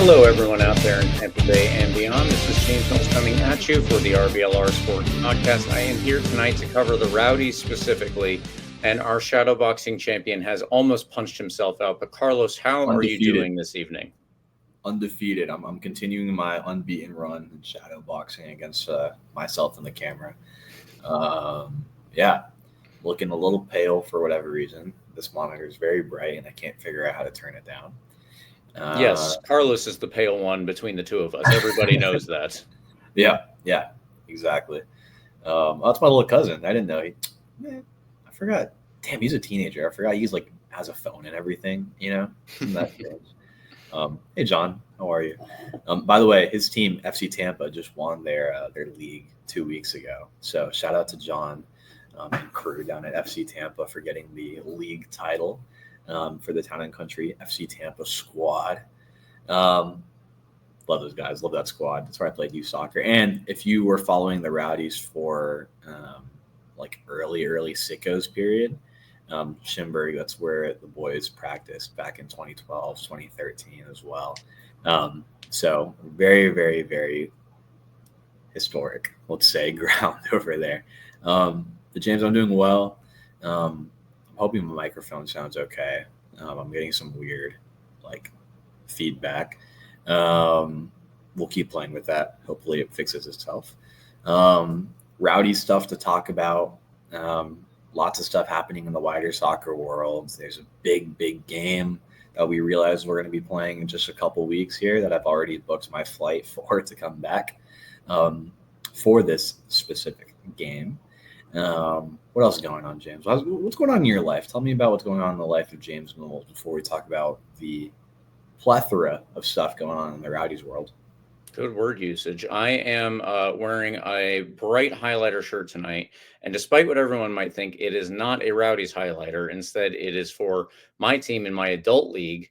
Hello, everyone out there in Tampa Bay and beyond. This is James Mills coming at you for the RBLR Sports podcast. I am here tonight to cover the Rowdies specifically, and our shadowboxing champion has almost punched himself out. But Carlos, how are you doing this evening? Undefeated. I'm continuing my unbeaten run in shadowboxing against myself and the camera. Looking a little pale for whatever reason. This monitor is very bright, and I can't figure out how to turn it down. Yes, Carlos is the pale one between the two of us. Everybody knows that. Yeah, exactly. That's my little cousin. I didn't know. I forgot. Damn, he's a teenager. I forgot he's like has a phone and everything. That hey, John, how are you? By the way, his team FC Tampa just won their league 2 weeks ago. So shout out to John and crew down at FC Tampa for getting the league title. For the Town and Country FC Tampa squad. Love those guys. Love that squad. That's where I played youth soccer. And if you were following the Rowdies for early Sickos period, Schimberg, that's where the boys practiced back in 2012, 2013 as well. So very, very, very historic, let's say, ground over there. But James, I'm doing well. Hoping my microphone sounds okay. I'm getting some weird feedback. We'll keep playing with that. Hopefully it fixes itself. Rowdy stuff to talk about. Lots of stuff happening in the wider soccer world. There's a big game that we realize we're going to be playing in just a couple weeks here that I've already booked my flight for to come back for this specific game. What else is going on, James? What's going on in your life? Tell me about what's going on in the life of James Mills before we talk about the plethora of stuff going on in the Rowdies world. Good word usage. I am wearing a bright highlighter shirt tonight, and despite what everyone might think, it is not a Rowdies highlighter. Instead, it is for my team in my adult league.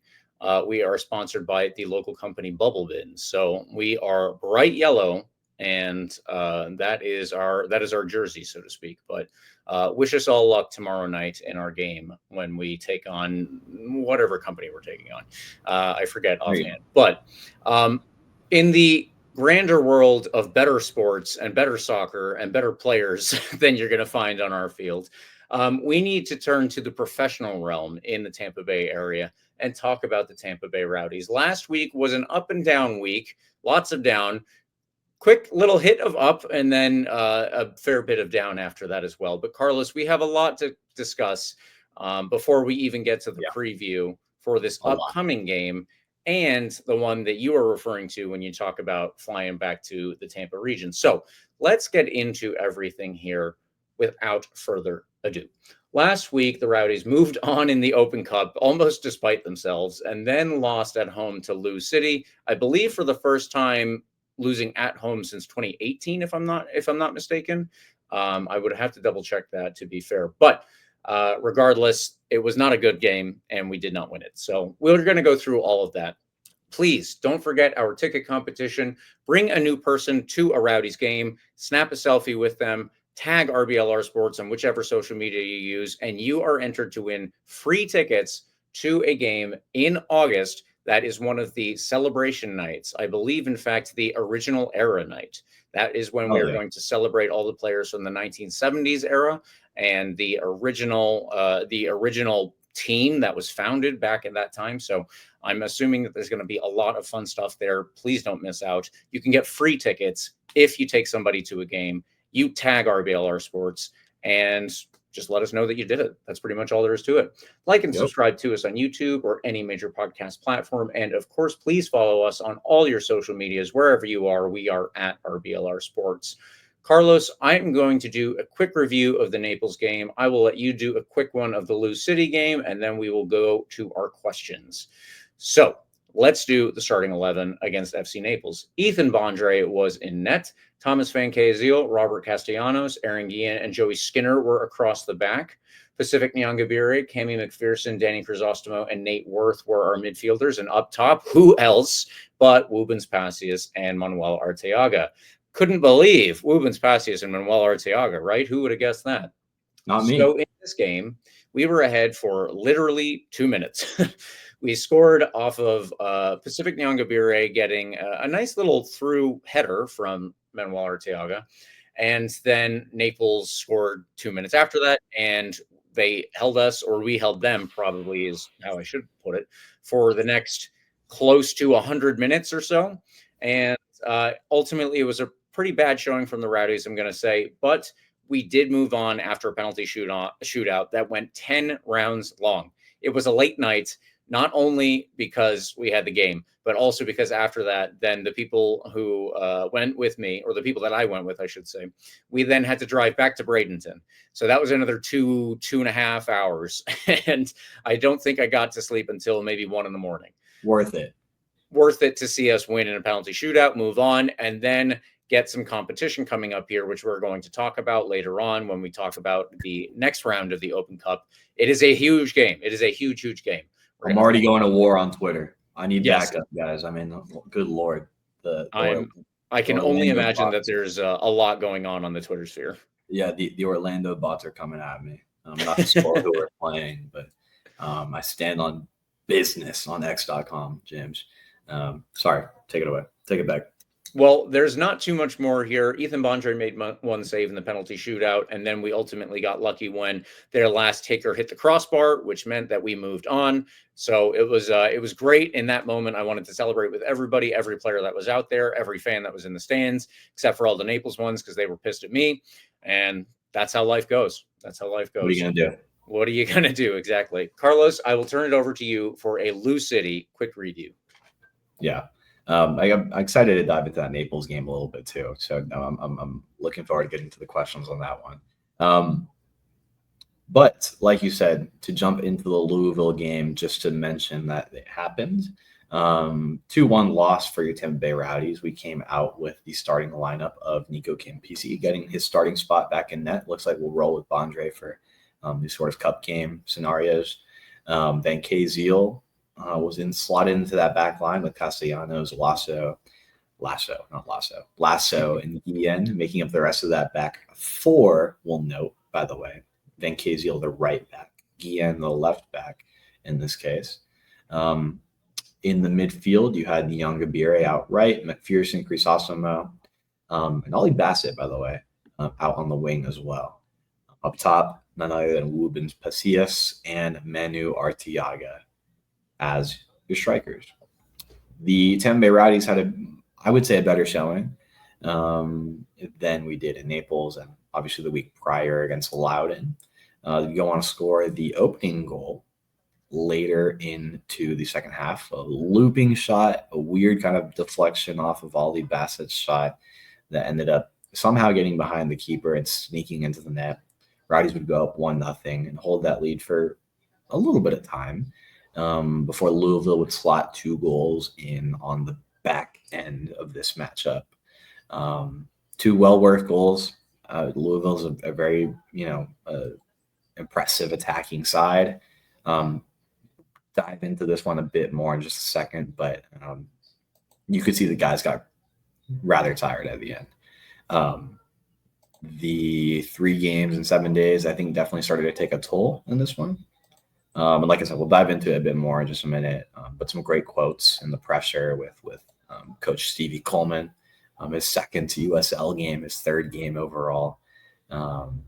We are sponsored by the local company Bubble Bin, so we are bright yellow. And that is our jersey, so to speak. But wish us all luck tomorrow night in our game when we take on whatever company we're taking on. I forget offhand. But in the grander world of better sports and better soccer and better players than you're going to find on our field, we need to turn to the professional realm in the Tampa Bay area and talk about the Tampa Bay Rowdies. Last week was an up and down week, lots of down. Quick little hit of up and then a fair bit of down after that as well. But Carlos, we have a lot to discuss before we even get to the preview for this upcoming game and the one that you are referring to when you talk about flying back to the Tampa region. So let's get into everything here without further ado. Last week, the Rowdies moved on in the Open Cup, almost despite themselves, and then lost at home to Louisville City, I believe for the first time losing at home since 2018, if I'm not mistaken. I would have to double check that to be fair. But regardless, it was not a good game and we did not win it. So we're going to go through all of that. Please don't forget our ticket competition. Bring a new person to a Rowdies game, snap a selfie with them, tag RBLR Sports on whichever social media you use, and you are entered to win free tickets to a game in August. That is one of the celebration nights. I believe, in fact, the original era night. That is when we're going to celebrate all the players from the 1970s era and the original team that was founded back in that time. So I'm assuming that there's going to be a lot of fun stuff there. Please don't miss out. You can get free tickets if you take somebody to a game. You tag RBLR Sports and just let us know that you did it. That's pretty much all there is to it. Like and subscribe to us on YouTube or any major podcast platform. And of course, please follow us on all your social medias, wherever you are. We are at RBLR Sports. Carlos, I'm going to do a quick review of the Naples game. I will let you do a quick one of the Louisville City game, and then we will go to our questions. So let's do the starting 11 against FC Naples. Ethan Bondre was in net. Thomas Van Kaziel, Robert Castellanos, Aaron Guillen, and Joey Skinner were across the back. Pacific Nyangabire, Cami McPherson, Danny Crisostomo, and Nate Worth were our midfielders. And up top, who else but Wubens Passius and Manuel Arteaga? Couldn't believe Wubens Passius and Manuel Arteaga, right? Who would have guessed that? Not me. So in this game, we were ahead for literally 2 minutes. We scored off of Pacific Nyangabire getting a nice little through header from Manuel Arteaga. And then Naples scored 2 minutes after that, and they held us, or we held them, probably is how I should put it, for the next close to 100 minutes or so. And ultimately, it was a pretty bad showing from the Rowdies, I'm going to say. But we did move on after a penalty shootout that went 10 rounds long. It was a late night, not only because we had the game, but also because after that, then the people who went with me, or the people that I went with, I should say, we then had to drive back to Bradenton. So that was another 2.5 hours. And I don't think I got to sleep until maybe 1 in the morning. Worth it. Worth it to see us win in a penalty shootout, move on, and then get some competition coming up here, which we're going to talk about later on when we talk about the next round of the Open Cup. It is a huge game. It is a huge, huge game. I'm already going to war on Twitter. I need backup, guys. I mean, good Lord. I can only imagine that there's a lot going on the Twitter sphere. Yeah, the Orlando bots are coming at me. Not the sport who we're playing, but I stand on business on X.com, James. Sorry, take it away. Take it back. Well, there's not too much more here. Ethan Bondre made one save in the penalty shootout, and then we ultimately got lucky when their last taker hit the crossbar, which meant that we moved on. So it was great in that moment. I wanted to celebrate with everybody, every player that was out there, every fan that was in the stands, except for all the Naples ones because they were pissed at me. And that's how life goes. That's how life goes. What are you going to do? What are you going to do? Exactly. Carlos, I will turn it over to you for a Lou City quick review. Yeah. I'm excited to dive into that Naples game a little bit too. So I'm looking forward to getting to the questions on that one. But like you said, to jump into the Louisville game, just to mention that it happened. 2-1 loss for your Tampa Bay Rowdies. We came out with the starting lineup of Nico Campisi getting his starting spot back in net. Looks like we'll roll with Bondre for these sort of cup game scenarios. Then K-Zeal was slotted into that back line with Castellanos, Lasso, and Guillen, making up the rest of that back four. We'll note, by the way, Van Kaziel, the right back, Guillen, the left back in this case. In the midfield, you had Nyangabire out right, McPherson, Crisostomo, and Ollie Bassett, by the way, out on the wing as well. Up top, none other than Rubens Pasillas and Manu Arteaga as your strikers. The Tampa Bay Rowdies had I would say, a better showing than we did in Naples and obviously the week prior against Loudoun. You go on to score the opening goal later into the second half. A looping shot, a weird kind of deflection off of Ollie Bassett's shot that ended up somehow getting behind the keeper and sneaking into the net. Rowdies would go up 1-0 and hold that lead for a little bit of time before Louisville would slot 2 goals in on the back end of this matchup. 2 well-worth goals. Louisville's a very, impressive attacking side. Dive into this one a bit more in just a second, but you could see the guys got rather tired at the end. The 3 games in 7 days, I think, definitely started to take a toll in this one. And like I said, we'll dive into it a bit more in just a minute. But some great quotes in the pressure with Coach Stevie Coleman, his second USL game, his 3rd game overall, and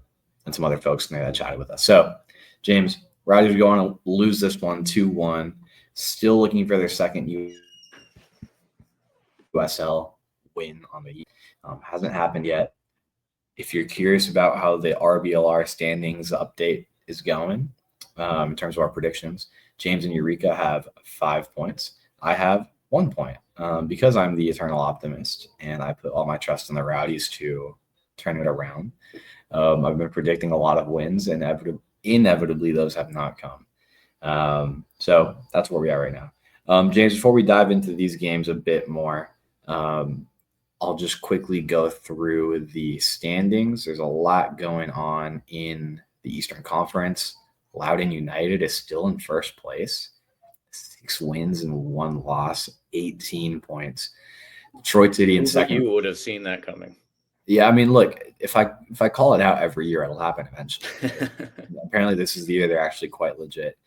some other folks in there that chatted with us. So, James, Rowdies are going to lose this one 2-1. Still looking for their second USL win on the year. Hasn't happened yet. If you're curious about how the RBLR standings update is going, in terms of our predictions, James and Eureka have 5 points. I have 1 point because I'm the eternal optimist and I put all my trust in the Rowdies to turn it around. I've been predicting a lot of wins, and inevitably those have not come. So that's where we are right now. James, before we dive into these games a bit more, I'll just quickly go through the standings. There's a lot going on in the Eastern Conference. Loudoun United is still in first place. 6 wins and 1 loss, 18 points. Detroit City in second. You would have seen that coming. Yeah, I mean, look, if I call it out every year, it'll happen eventually. Apparently, this is the year they're actually quite legit.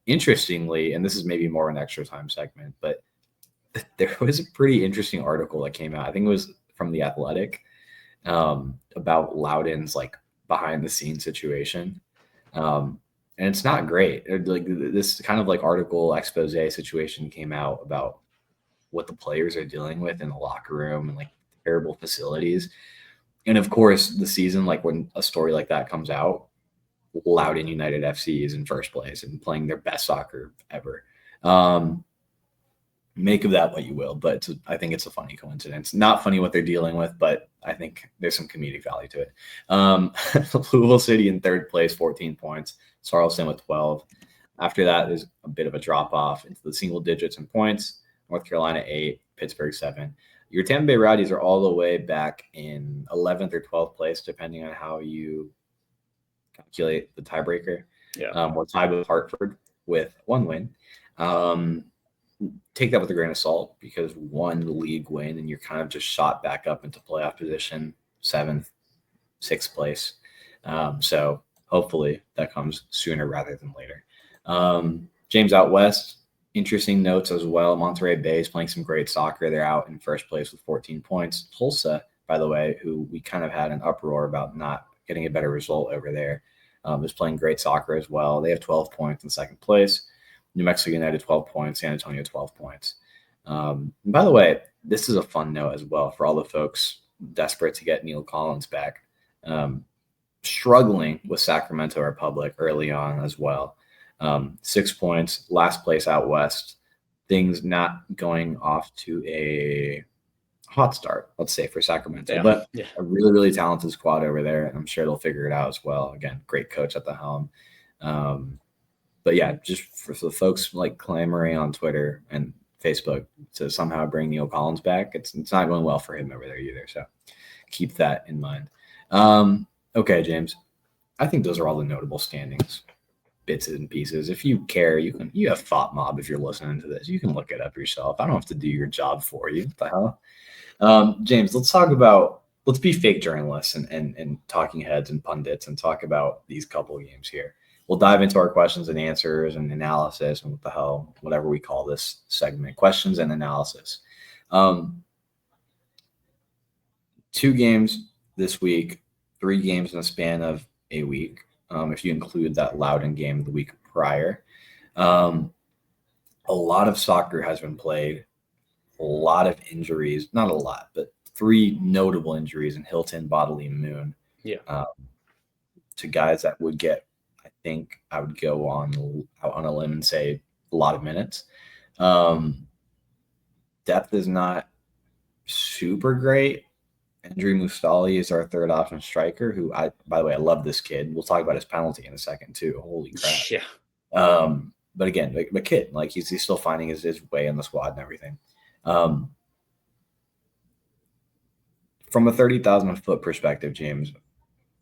Interestingly, and this is maybe more an extra time segment, but there was a pretty interesting article that came out. I think it was from The Athletic, about Loudon's like behind the scenes situation. And it's not great. Like this kind of like article expose situation came out about what the players are dealing with in the locker room and like terrible facilities. And of course, the season, like when a story like that comes out, Loudoun United FC is in first place and playing their best soccer ever. Make of that what you will, but I think it's a funny coincidence. Not funny what they're dealing with, but I think there's some comedic value to it. Louisville City in third place, 14 points. Charleston with 12. After that, there's a bit of a drop off into the single digits in points. North Carolina 8, Pittsburgh 7. Your Tampa Bay Rowdies are all the way back in 11th or 12th place, depending on how you calculate the tiebreaker. Yeah. We're tied with Hartford with 1 win. Take that with a grain of salt, because 1 league win and you're kind of just shot back up into playoff position, 7th, 6th place. So hopefully that comes sooner rather than later. James, out west, interesting notes as well. Monterey Bay is playing some great soccer. They're out in first place with 14 points. Tulsa, by the way, who we kind of had an uproar about not getting a better result over there, is playing great soccer as well. They have 12 points in second place. New Mexico United, 12 points. San Antonio, 12 points. And by the way, this is a fun note as well for all the folks desperate to get Neil Collins back. Struggling with Sacramento Republic early on as well. 6 points, last place out west. Things not going off to a hot start, let's say, for Sacramento. But a really, really talented squad over there. And I'm sure they'll figure it out as well. Again, great coach at the helm. But yeah, just for the folks like clamoring on Twitter and Facebook to somehow bring Neil Collins back, it's not going well for him over there either. So keep that in mind. Okay, James, I think those are all the notable standings, bits and pieces. If you care, you have Thought Mob. If you're listening to this, you can look it up yourself. I don't have to do your job for you. What the hell? James, let's be fake journalists and talking heads and pundits and talk about these couple of games here. We'll dive into our questions and answers and analysis and what the hell, whatever we call this segment, questions and analysis. 2 games this week, 3 games in the span of a week, if you include that Loudoun game the week prior. A lot of soccer has been played, a lot of injuries, not a lot, but 3 notable injuries in Hilton, Bodley, and Moon. Yeah. To guys that would get, I think I would go out on a limb and say a lot of minutes. Depth is not super great. Andrew Mustali is our third option striker, who by the way, I love this kid. We'll talk about his penalty in a second too. Holy crap. Yeah. But again, the kid, like he's still finding his way in the squad and everything. From a 30,000 foot perspective, James,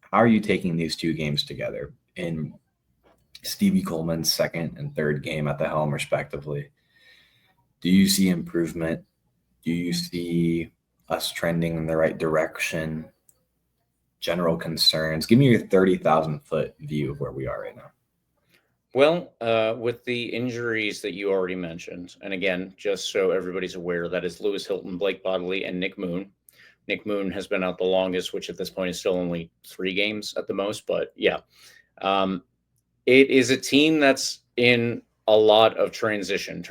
how are you taking these 2 games together in Stevie Coleman's second and third game at the helm, respectively? Do you see improvement? Do you see us trending in the right direction? General concerns? Give me your 30,000 foot view of where we are right now. Well, with the injuries that you already mentioned, and again, just so everybody's aware, that is Lewis Hilton, Blake Bodley, and Nick Moon. Nick Moon has been out the longest, which at this point is still only 3 games at the most. But yeah, it is a team that's in a lot of transition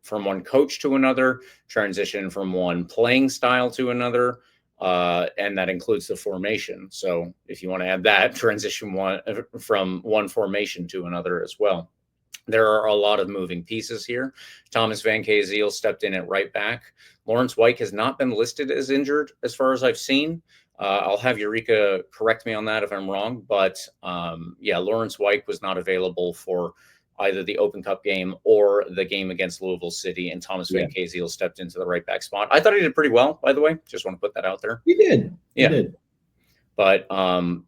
from one coach to another, transition from one playing style to another. And that includes the formation. So if you want to add that, transition from one formation to another as well. There are a lot of moving pieces here. Thomas Van Kaziel stepped in at right back. Lawrence White has not been listed as injured as far as I've seen. I'll have Eureka correct me on that if I'm wrong. But yeah, Lawrence White was not available for either the Open Cup game or the game against Louisville City, and Thomas Van Kaziel stepped into the right back spot. I thought he did pretty well, by the way. Just want to put that out there. He did. Yeah. He did. But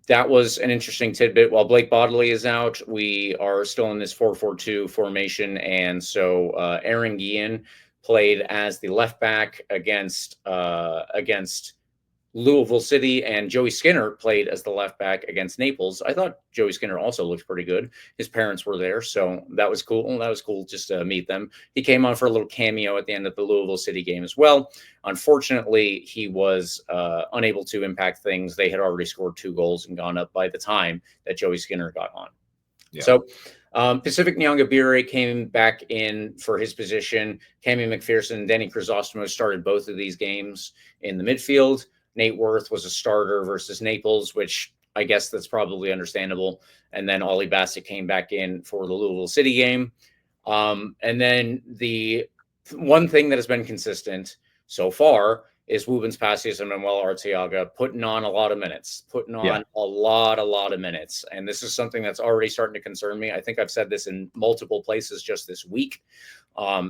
that was an interesting tidbit. While Blake Bodley is out, we are still in this 4-4-2 formation. And so Aaron Guillen played as the left back against Louisville City and Joey Skinner played as the left back against Naples. I thought Joey Skinner also looked pretty good. His parents were there, so that was cool. That was cool just to meet them. He came on for a little cameo at the end of the Louisville City game as well. Unfortunately, he was unable to impact things. They had already scored 2 goals and gone up by the time that Joey Skinner got on. Yeah. So Pacific Nyongabire came back in for his position. Cammy McPherson and Denny Chrysostomos started both of these games in the midfield. Nate Worth was a starter versus Naples, which I guess that's probably understandable. And then Ollie Bassett came back in for the Louisville City game. And then the one thing that has been consistent so far is Woobens Passius and Manuel Arteaga putting on a lot of minutes, a lot of minutes. And this is something that's already starting to concern me. I think I've said this in multiple places just this week.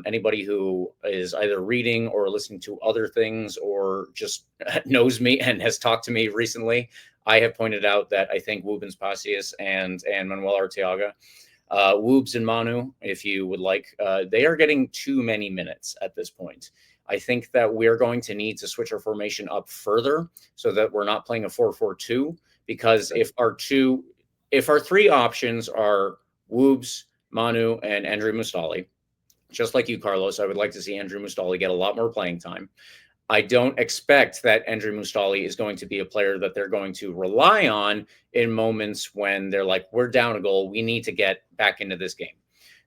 Anybody who is either reading or listening to other things or just knows me and has talked to me recently, I have pointed out that I think Woobens Passius and Manuel Arteaga, Woobs and Manu, if you would like, they are getting too many minutes at this point. I think that we're going to need to switch our formation up further so that we're not playing a 4-4-2, because if our 3 options are Woobs, Manu, and Andrew Mustali, just like you, Carlos, I would like to see Andrew Mustali get a lot more playing time. I don't expect that Andrew Mustali is going to be a player that they're going to rely on in moments when they're like, we're down a goal, we need to get back into this game.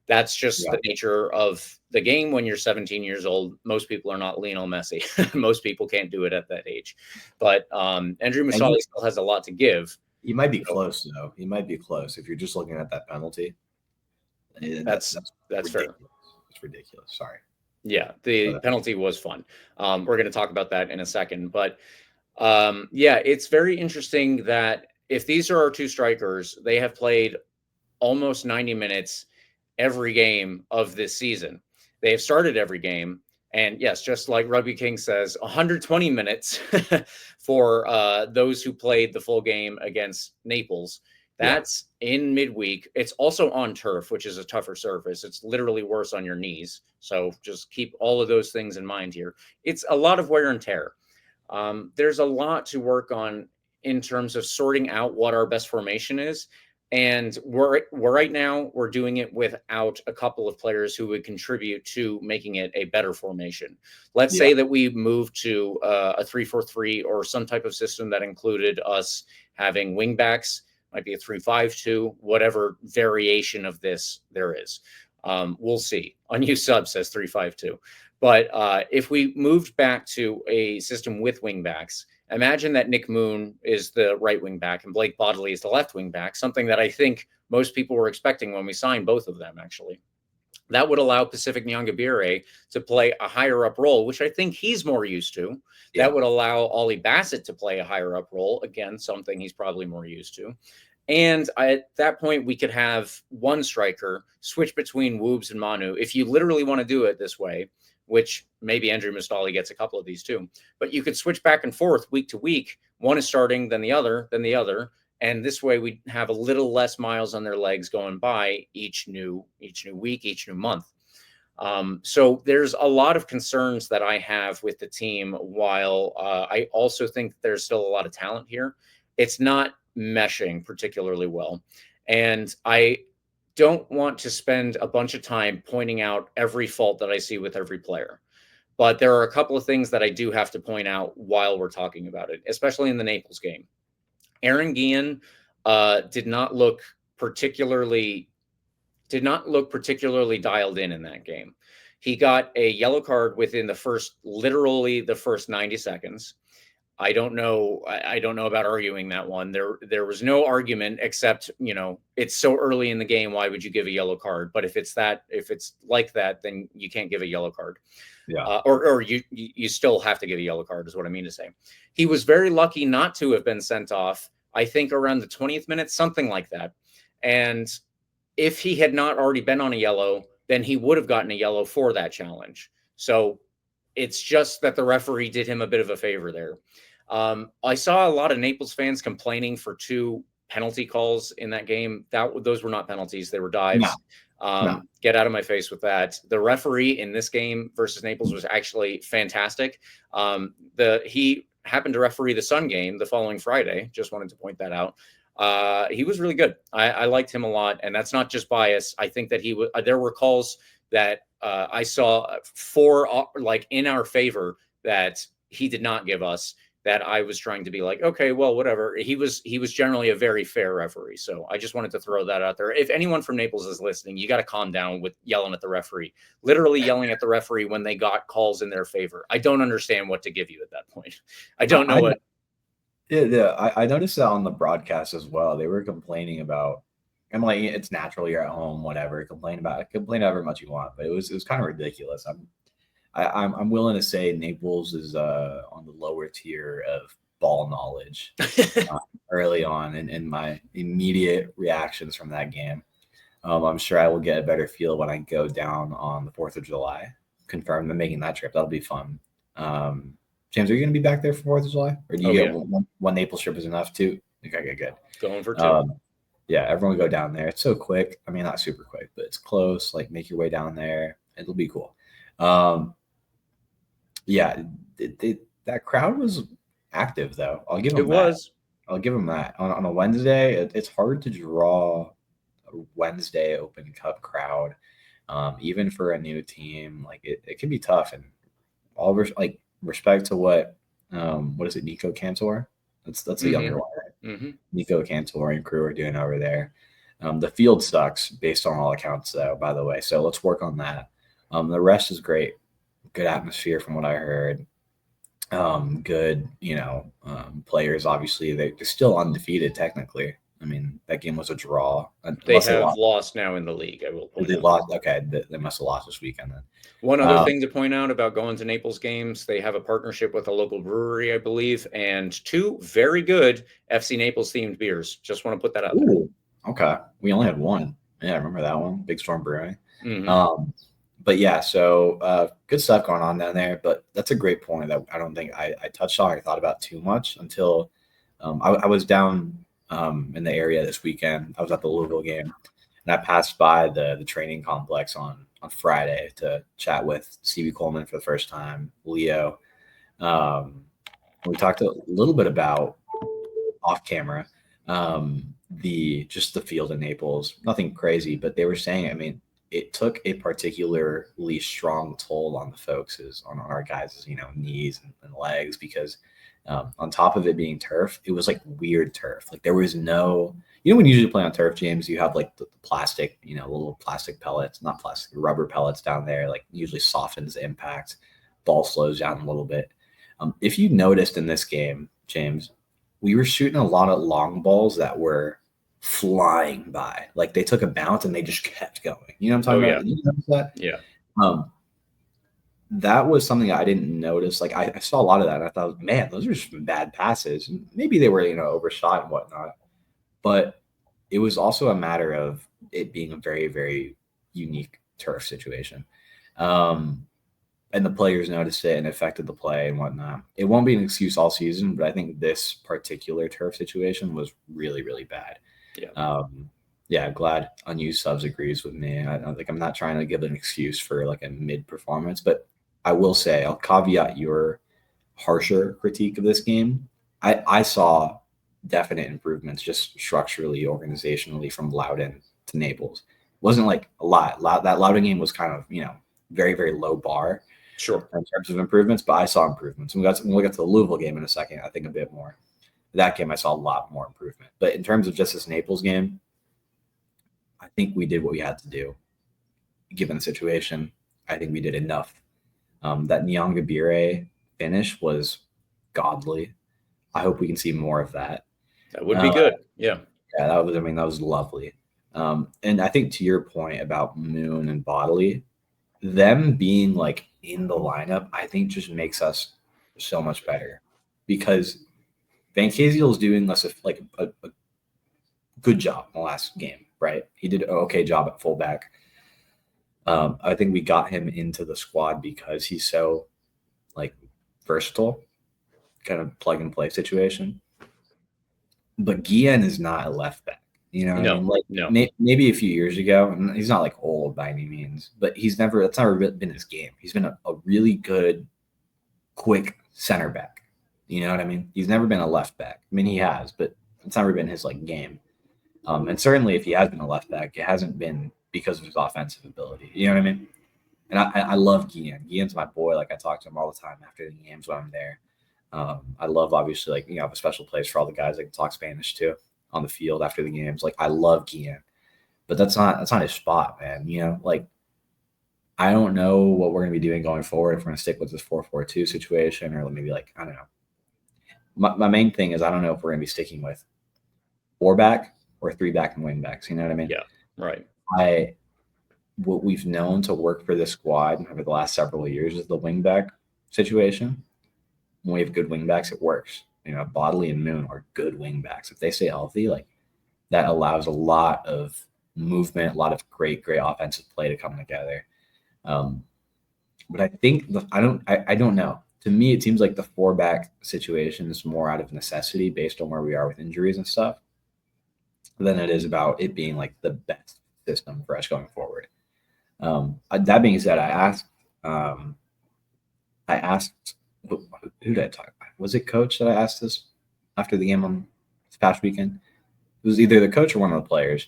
That's just the nature of the game when you're 17 years old. Most people are not Lionel Messi. Most people can't do it at that age. But Andrew Mustali still has a lot to give. He might be close, though. He might be close if you're just looking at that penalty. That's fair. It's ridiculous. Sorry. Yeah, the penalty was fun. We're going to talk about that in a second. But it's very interesting that if these are our 2 strikers, they have played almost 90 minutes every game of this season. They have started every game. And yes, just like Rugby King says, 120 minutes for those who played the full game against Naples. That's in midweek. It's also on turf, which is a tougher surface. It's literally worse on your knees. So just keep all of those things in mind here. It's a lot of wear and tear. There's a lot to work on in terms of sorting out what our best formation is. And we're right now, we're doing it without a couple of players who would contribute to making it a better formation. Let's say that we move to a 3-4-3 or some type of system that included us having wingbacks, might be a 3-5-2, whatever variation of this there is. We'll see. Unsub says 3-5-2. But if we moved back to a system with wingbacks, imagine that Nick Moon is the right wing back and Blake Bodley is the left wing back, something that I think most people were expecting when we signed both of them, actually. That would allow Pacific Nyongabire to play a higher up role, which I think he's more used to. Yeah. That would allow Ollie Bassett to play a higher up role, again, something he's probably more used to. And at that point, we could have one striker switch between Woobs and Manu. If you literally want to do it this way, which maybe Andrew Mustali gets a couple of these too, but you could switch back and forth week to week. One is starting, then the other. And this way we have a little less miles on their legs going by each new week, each new month. So there's a lot of concerns that I have with the team, while I also think there's still a lot of talent here. It's not meshing particularly well. And I don't want to spend a bunch of time pointing out every fault that I see with every player. But there are a couple of things that I do have to point out while we're talking about it, especially in the Naples game. Aaron Guillen did not look particularly dialed in that game. He got a yellow card within the first 90 seconds. I don't know about arguing that one. There was no argument except, it's so early in the game. Why would you give a yellow card? But if it's like that, then you can't give a yellow card. Yeah. Or you still have to give a yellow card is what I mean to say. He was very lucky not to have been sent off. I think around the 20th minute, something like that. And if he had not already been on a yellow, then he would have gotten a yellow for that challenge. So it's just that the referee did him a bit of a favor there. I saw a lot of Naples fans complaining for 2 penalty calls in that game. Those were not penalties. They were dives. No. Get out of my face with that. The referee in this game versus Naples was actually fantastic. He happened to referee the Sun game the following Friday. Just wanted to point that out. He was really good. I liked him a lot, and that's not just bias. I think that there were calls that I saw in our favor that he did not give us, that I was trying to be like, okay, well, whatever. He was generally a very fair referee. So I just wanted to throw that out there. If anyone from Naples is listening, you got to calm down with yelling at the referee, literally yelling at the referee when they got calls in their favor. I don't understand what to give you at that point. I don't know what. Yeah, I noticed that on the broadcast as well. They were complaining about, I'm like, it's natural, you're at home, whatever. Complain however much you want, but it was kind of ridiculous. I'm willing to say Naples is on the lower tier of ball knowledge early on, and my immediate reactions from that game. I'm sure I will get a better feel when I go down on the 4th of July. Confirm them making that trip. That'll be fun. James, are you going to be back there for 4th of July? Or do you get one Naples trip is enough too? Okay, good. Going for 2. Yeah, everyone go down there. It's so quick. I mean, not super quick, but it's close. Like, make your way down there. It'll be cool. Yeah, that crowd was active, though. I'll give them that. I'll give them that. On a Wednesday, it's hard to draw a Wednesday Open Cup crowd, even for a new team. Like, it can be tough. And all respect to what is it, Nico Cantor? That's the younger one, right? Mm-hmm. Nico Cantor and crew are doing over there. The field sucks based on all accounts, though, by the way. So let's work on that. The rest is great. Good atmosphere from what I heard. Good, players. Obviously, they're still undefeated technically. I mean, that game was a draw. They have lost now in the league. I will point out. Lost. Okay, they must have lost this weekend then. One other thing to point out about going to Naples games, they have a partnership with a local brewery, I believe, and 2 very good FC Naples themed beers. Just want to put that out there. Okay, we only had 1. Yeah, I remember that one. Big Storm Brewing. Mm-hmm. But yeah, so good stuff going on down there. But that's a great point that I don't think I touched on or thought about too much until I was down in the area this weekend. I was at the Louisville game, and I passed by the training complex on Friday to chat with Stevie Coleman for the first time, Leo. We talked a little bit about off camera the field in Naples. Nothing crazy, but they were saying, I mean, it took a particularly strong toll on the folks, on our guys' knees and legs, because on top of it being turf, it was like weird turf. Like there was no, when you usually play on turf, James, you have like the plastic, little plastic pellets, not plastic, rubber pellets down there, like usually softens the impact. Ball slows down a little bit. If you noticed in this game, James, we were shooting a lot of long balls that were flying by. Like they took a bounce and they just kept going. You know what I'm talking about? Yeah. You notice that? Yeah. That was something I didn't notice. Like I saw a lot of that. And I thought, man, those are just bad passes. Maybe they were, overshot and whatnot. But it was also a matter of it being a very, very unique turf situation. And the players noticed it and affected the play and whatnot. It won't be an excuse all season, but I think this particular turf situation was really, really bad. Yeah. Glad Unused Subs agrees with me. I'm not trying to give an excuse for like a mid performance, but I will say, I'll caveat your harsher critique of this game. I saw definite improvements just structurally, organizationally from Loudoun to Naples. It wasn't like a lot. That Loudoun game was kind of, very, very low bar. Sure. In terms of improvements, but I saw improvements. We'll get to the Louisville game in a second, I think a bit more. That game, I saw a lot more improvement. But in terms of just this Naples game, I think we did what we had to do, given the situation. I think we did enough. That Nyangabire finish was godly. I hope we can see more of that. That would be good. Yeah. Yeah, that was lovely. And I think to your point about Moon and Bodley, them being like in the lineup, I think just makes us so much better, because Van Kaziel is doing us a good job in the last game, right? He did an okay job at fullback. I think we got him into the squad because he's so versatile, kind of plug and play situation. But Guillen is not a left back. No. Maybe a few years ago, and he's not old by any means, but that's never been his game. He's been a really good, quick center back. You know what I mean? He's never been a left back. I mean, he has, but it's never been his like game. And certainly, if he has been a left back, it hasn't been because of his offensive ability. You know what I mean? And I love Guillen. Guillen's my boy. Like I talk to him all the time after the games when I'm there. I love obviously like I have a special place for all the guys that can talk Spanish too on the field after the games. Like I love Guillen, but that's not his spot, man. Like I don't know what we're gonna be doing going forward if we're gonna stick with this 4-4-2 situation or maybe like I don't know. My main thing is I don't know if we're gonna be sticking with 4-back or 3-back and wing backs. You know what I mean? Yeah, right. What we've known to work for this squad over the last several years is the wing back situation. When we have good wing backs, it works. Bodley and Moon are good wing backs. If they stay healthy, like that allows a lot of movement, a lot of great offensive play to come together. But I think I don't know. To me, it seems like the 4-back situation is more out of necessity based on where we are with injuries and stuff than it is about it being like the best system for us going forward. That being said, I asked who did I talk about? Was it Coach that I asked this after the game on this past weekend? It was either the coach or one of the players.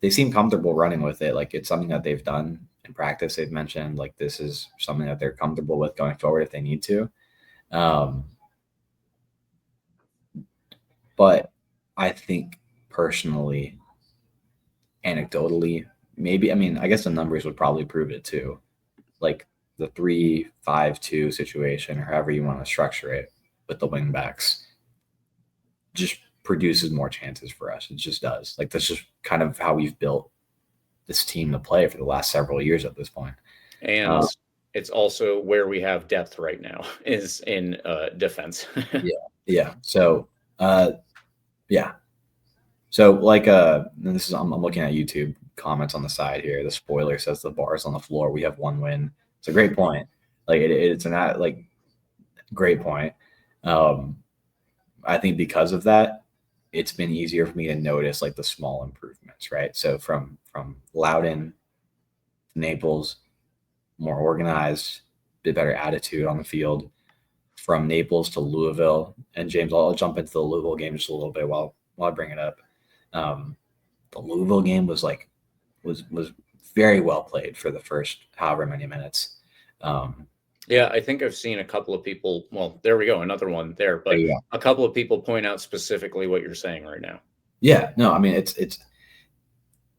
They seem comfortable running with it. Like it's something that they've done in practice. They've mentioned like this is something that they're comfortable with going forward if they need to. But I think personally, anecdotally, maybe, I guess the numbers would probably prove it too. Like the 3-5-2 situation, or however you want to structure it with the wing backs, just produces more chances for us. It just does. Like that's just kind of how we've built this team to play for the last several years at this point. And it's also where we have depth right now is in defense. Yeah. So, yeah. So like, this is, I'm looking at YouTube comments on the side here. The spoiler says the bar is on the floor. We have one win. It's a great point. Like it's like great point. I think because of that, it's been easier for me to notice like the small improvements, right? So from Loudon to Naples, more organized, bit better attitude on the field. From Naples to Louisville, and James, I'll jump into the Louisville game just a little bit while I bring it up. The Louisville game was very well played for the first however many minutes. Yeah, I think I've seen a couple of people. Well, there we go, another one there. But a couple of people point out specifically what you're saying right now. Yeah, no, it's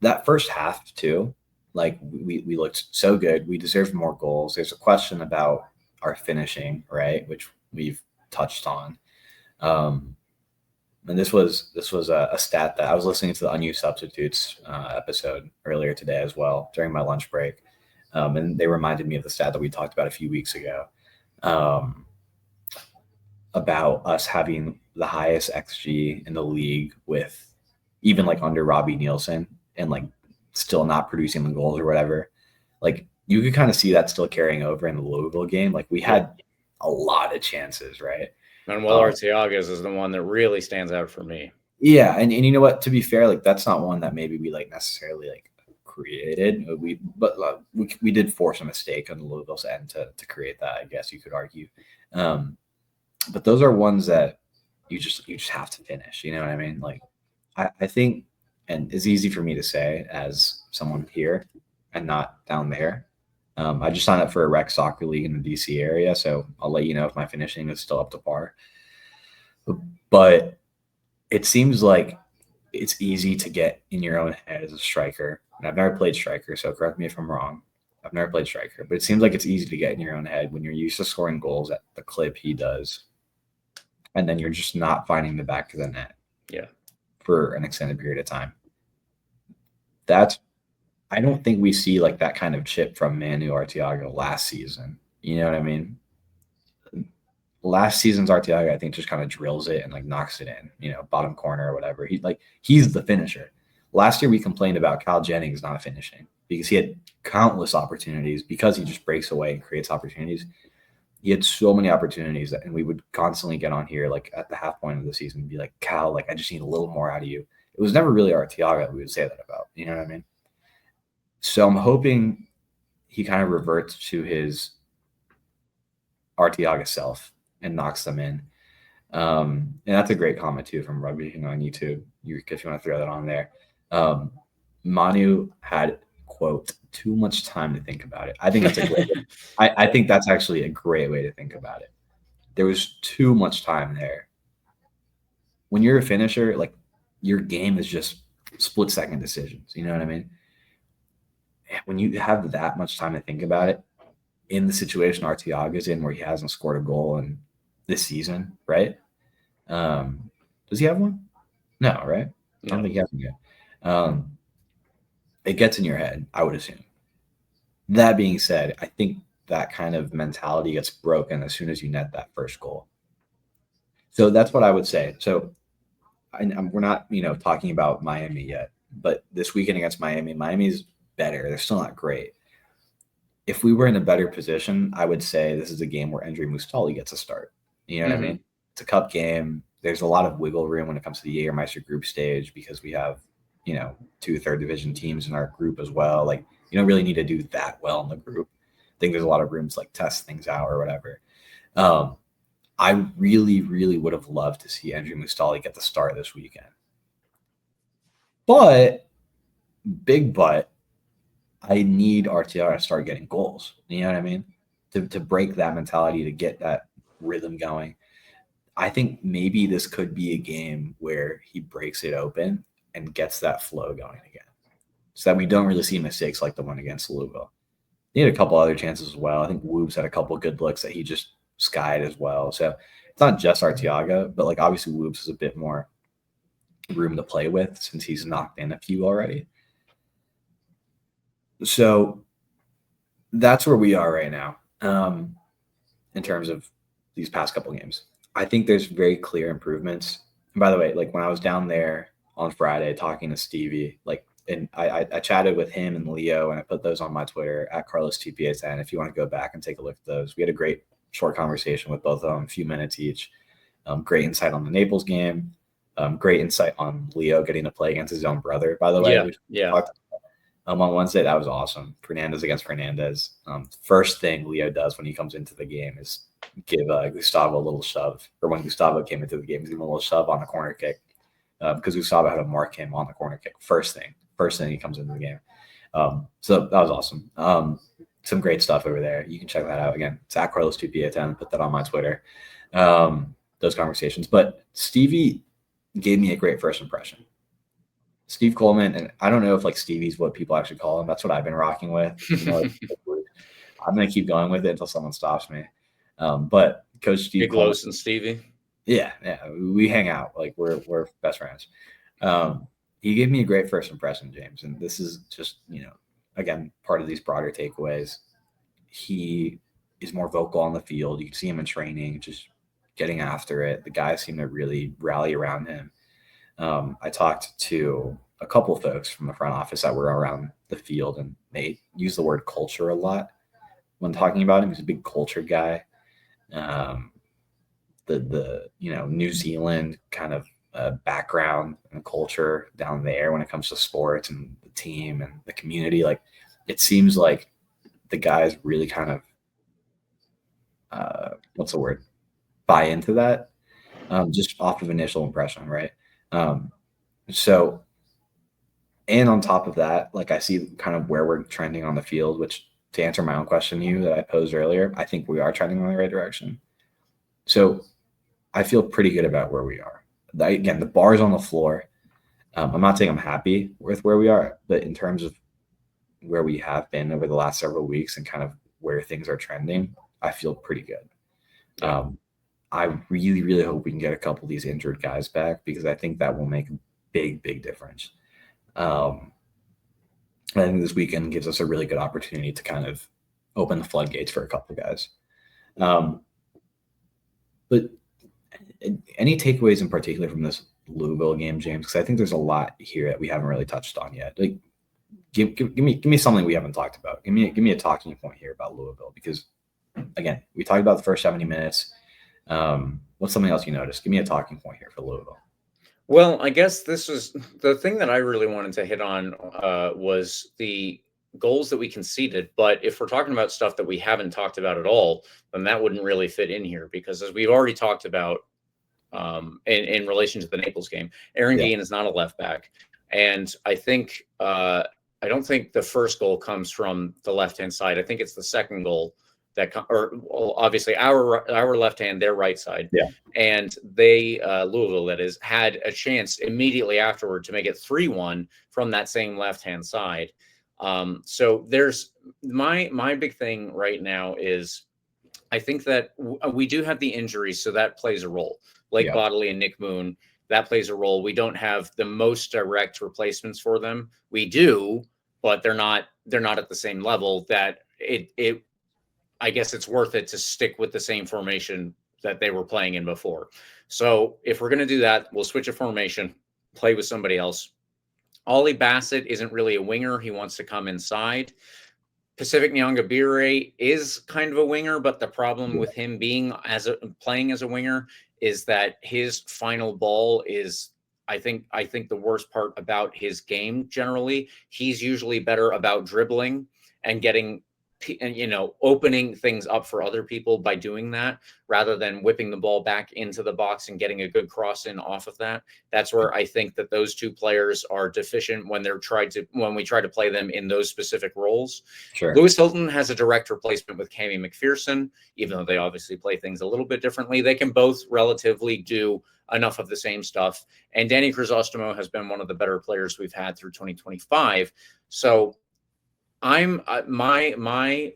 that first half too. Like we looked so good. We deserved more goals. There's a question about our finishing, right, which we've touched on. And this was a stat that I was listening to the unused substitutes episode earlier today as well during my lunch break. And they reminded me of the stat that we talked about a few weeks ago about us having the highest XG in the league with even like under Robbie Nielsen and like still not producing the goals or whatever. Like you could kind of see that still carrying over in the Louisville game. Like we had a lot of chances, right? Manuel Arteagas is the one that really stands out for me. Yeah, and you know what? To be fair, like that's not one that maybe we like necessarily like created. We did force a mistake on the Louisville's end to create that. I guess you could argue, but those are ones that you just have to finish. You know what I mean? Like I think, and it's easy for me to say as someone here and not down there. I just signed up for a rec soccer league in the DC area, so I'll let you know if my finishing is still up to par. But it seems like it's easy to get in your own head as a striker. And I've never played striker, so correct me if I'm wrong. I've never played striker, but it seems like it's easy to get in your own head when you're used to scoring goals at the clip he does, and then you're just not finding the back of the net. Yeah, for an extended period of time. I don't think we see like that kind of chip from Manu Arteaga last season. You know what I mean? Last season's Arteaga, I think, just kind of drills it and like knocks it in, bottom corner or whatever. He's the finisher. Last year we complained about Kyle Jennings not finishing because he had countless opportunities because he just breaks away and creates opportunities. He had so many opportunities and we would constantly get on here like at the half point of the season and be like, Cal, like I just need a little more out of you. It was never really Arteaga that we would say that about. You know what I mean? So I'm hoping he kind of reverts to his Arteaga self and knocks them in. And that's a great comment too from Rugby on YouTube. If you want to throw that on there. Manu had, quote, too much time to think about it. I think that's a great I think that's actually a great way to think about it. There was too much time there. When you're a finisher, like, your game is just split second decisions. You know what I mean? When you have that much time to think about it, in the situation Arteaga's in where he hasn't scored a goal in this season, right? Does he have one? No, right? I don't think he has one yet. It gets in your head, I would assume. That being said, I think that kind of mentality gets broken as soon as you net that first goal. So that's what I would say. So we're not, talking about Miami yet, but this weekend against Miami's better. They're still not great. If we were in a better position, I would say this is a game where Andre Mustali gets a start. You know what I mean? It's a cup game. There's a lot of wiggle room when it comes to the Jägermeister group stage because we have, 2 third division teams in our group as well. Like, you don't really need to do that well in the group. I think there's a lot of room to, like, test things out or whatever. I really, really would have loved to see Andre Mustali get the start this weekend. But, big but, I need Arteaga to start getting goals. You know what I mean? To break that mentality, to get that rhythm going. I think maybe this could be a game where he breaks it open and gets that flow going again, so that we don't really see mistakes like the one against Louisville. He had a couple other chances as well. I think Woobs had a couple good looks that he just skied as well. So it's not just Arteaga, but, like, obviously Woobs has a bit more room to play with since he's knocked in a few already. So that's where we are right now in terms of these past couple games. I think there's very clear improvements. And by the way, like, when I was down there on Friday talking to Stevie, like, and I chatted with him and Leo, and I put those on my Twitter at CarlosTPA10. If you want to go back and take a look at those, we had a great short conversation with both of them, a few minutes each. Great insight on the Naples game. Great insight on Leo getting to play against his own brother, by the way. Yeah. On Wednesday, that was awesome. Fernandez against Fernandez. First thing Leo does when he comes into the game is give Gustavo a little shove. Or when Gustavo came into the game, give him a little shove on the corner kick because Gustavo had to mark him on the corner kick. First thing he comes into the game. So that was awesome. Some great stuff over there. You can check that out. Again, it's at Carlos2PA10. Put that on my Twitter. Those conversations. But Stevie gave me a great first impression. Steve Coleman, and I don't know if, like, Stevie's what people actually call him. That's what I've been rocking with. I'm going to keep going with it until someone stops me. But Coach Steve Big Los and Stevie. Yeah, we hang out. Like, we're best friends. He gave me a great first impression, James, and this is just, again, part of these broader takeaways. He is more vocal on the field. You can see him in training, just getting after it. The guys seem to really rally around him. I talked to a couple of folks from the front office that were around the field, and they use the word culture a lot when talking about him. He's a big culture guy. The New Zealand kind of background and culture down there when it comes to sports and the team and the community, like, it seems like the guys really kind of buy into that just off of initial impression, right? So, and on top of that, like, I see kind of where we're trending on the field, which, to answer my own question to you that I posed earlier, I think we are trending in the right direction. So I feel pretty good about where we are. Again, the bar is on the floor. I'm not saying I'm happy with where we are, but in terms of where we have been over the last several weeks and kind of where things are trending, I feel pretty good. I really, really hope we can get a couple of these injured guys back because I think that will make a big, big difference. I think this weekend gives us a really good opportunity to kind of open the floodgates for a couple of guys. But any takeaways in particular from this Louisville game, James? Because I think there's a lot here that we haven't really touched on yet. Like, give me something we haven't talked about. Give me a talking point here about Louisville because, again, we talked about the first 70 minutes. What's something else you noticed? Give me a talking point here for Louisville. Well, I guess this was the thing that I really wanted to hit on was the goals that we conceded. But if we're talking about stuff that we haven't talked about at all, then that wouldn't really fit in here, because as we've already talked about in relation to the Naples game, Aaron Gein is not a left back. And I think I don't think the first goal comes from the left-hand side. I think it's the second goal that obviously our left hand, their right side. Yeah. And they Louisville, that is, had a chance immediately afterward to make it 3-1 from that same left-hand side. So there's my big thing right now is I think that we do have the injuries, so that plays a role. Blake Bodley and Nick Moon, that plays a role. We don't have the most direct replacements for them. We do, but they're not at the same level that it I guess it's worth it to stick with the same formation that they were playing in before. So if we're going to do that, we'll switch a formation, play with somebody else. Ollie Bassett isn't really a winger. He wants to come inside. Pacific Nyangabire is kind of a winger, but the problem with him being playing as a winger is that his final ball is, I think the worst part about his game generally. He's usually better about dribbling and getting, opening things up for other people by doing that, rather than whipping the ball back into the box and getting a good cross in off of that. That's where I think that those two players are deficient when we try to play them in those specific roles. Sure. Lewis Hilton has a direct replacement with Cammy McPherson, even though they obviously play things a little bit differently. They can both relatively do enough of the same stuff. And Danny Crisostomo has been one of the better players we've had through 2025. So my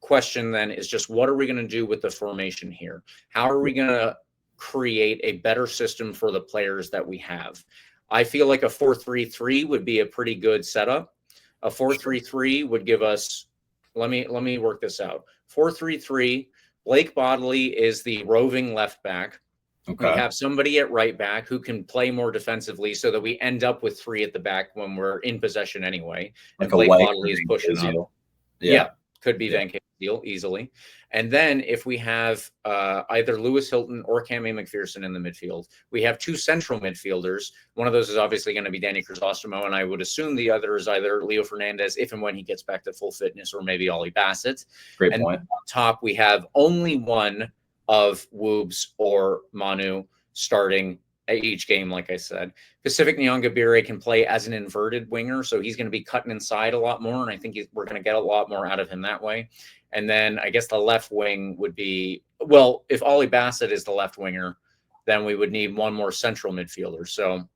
question then is just, what are we going to do with the formation here? How are we going to create a better system for the players that we have? I feel like a 4-3-3 would be a pretty good setup. A 4-3-3 would give us, let me work this out. 4-3-3, Blake Bodley is the roving left back. Okay. We have somebody at right back who can play more defensively, so that we end up with three at the back when we're in possession anyway. And Blake Bodley is pushing up. Yeah, could be Van Castiel easily. And then if we have either Lewis Hilton or Cammy McPherson in the midfield, we have two central midfielders. One of those is obviously going to be Danny Crisostomo, and I would assume the other is either Leo Fernandez, if and when he gets back to full fitness, or maybe Ollie Bassett. Great point. On top, we have only one of Woobs or Manu starting at each game, like I said. Pacific Nyangabire can play as an inverted winger, so he's going to be cutting inside a lot more, and I think we're going to get a lot more out of him that way. And then I guess the left wing would be, well, if Ollie Bassett is the left winger, then we would need one more central midfielder. So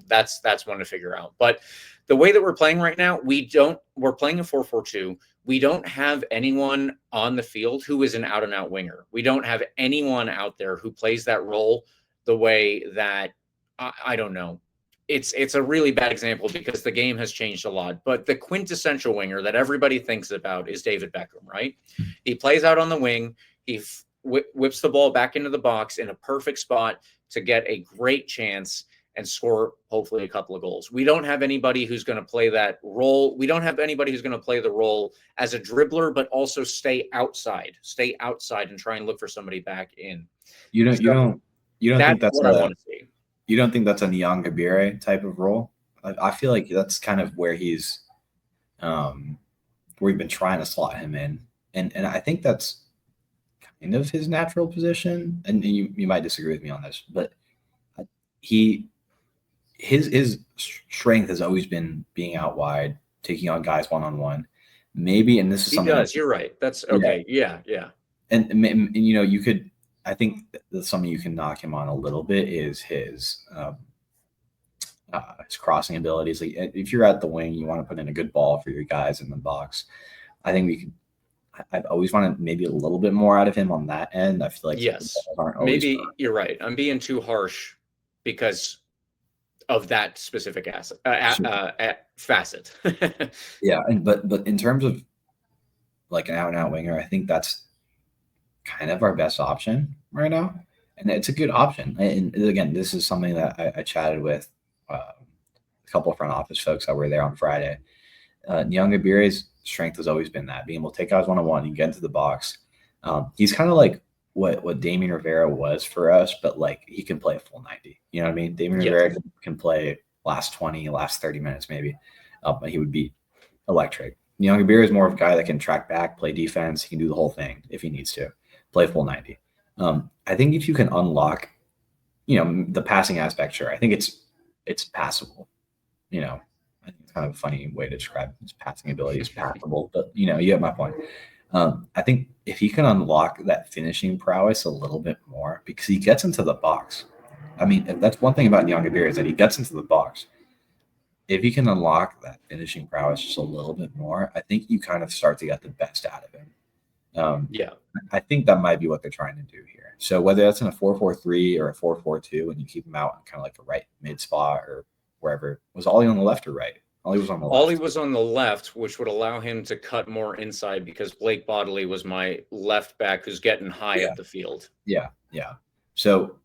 that's one to figure out. But the way that we're playing right now, we're playing a 4-4-2. We don't have anyone on the field who is an out-and-out winger. We don't have anyone out there who plays that role the way that, I don't know. It's a really bad example because the game has changed a lot. But the quintessential winger that everybody thinks about is David Beckham, right? He plays out on the wing. He whips the ball back into the box in a perfect spot to get a great chance and score hopefully a couple of goals. We don't have anybody who's going to play that role. We don't have anybody who's going to play the role as a dribbler, but also stay outside and try and look for somebody back in. You don't think that's what I want to see. You don't think that's a Nyangabire type of role? I feel like that's kind of where he's, where we've been trying to slot him in. And I think that's kind of his natural position. And you might disagree with me on this, but his strength has always been being out wide, taking on guys one-on-one. Maybe, and this is something. He does. You're right. That's okay. Yeah. And you could. I think that's something you can knock him on a little bit is his crossing abilities. Like if you're at the wing, you want to put in a good ball for your guys in the box. I think we could. I've always wanted maybe a little bit more out of him on that end. I feel like maybe you're right. I'm being too harsh because of that specific facet. Yeah, but in terms of like an out-and-out winger, I think that's kind of our best option right now, and it's a good option. And again, this is something that I chatted with a couple of front office folks that were there on Friday. Nyangabire's strength has always been that being able to take guys one-on-one and get into the box. He's kind of like what Damien Rivera was for us, but like he can play a full 90. You know what I mean? Damien Rivera can play last 20, last 30 minutes maybe, but he would be electric. Nyongabira is more of a guy that can track back, play defense. He can do the whole thing if he needs to, play full 90. I think if you can unlock, the passing aspect, sure. I think it's passable. I think it's kind of a funny way to describe his passing ability is passable, but you get my point. I think if he can unlock that finishing prowess a little bit more, because he gets into the box. I mean, that's one thing about Nyongabira is that he gets into the box. If he can unlock that finishing prowess just a little bit more, I think you kind of start to get the best out of him. Yeah. I think that might be what they're trying to do here. So whether that's in a 4-4-3 or a 4-4-2, and you keep him out in kind of like a right mid spot or wherever, was Ollie on the left or right? Ollie was on the left. Ollie was on the left, which would allow him to cut more inside because Blake Bodley was my left back who's getting high up the field. Yeah. So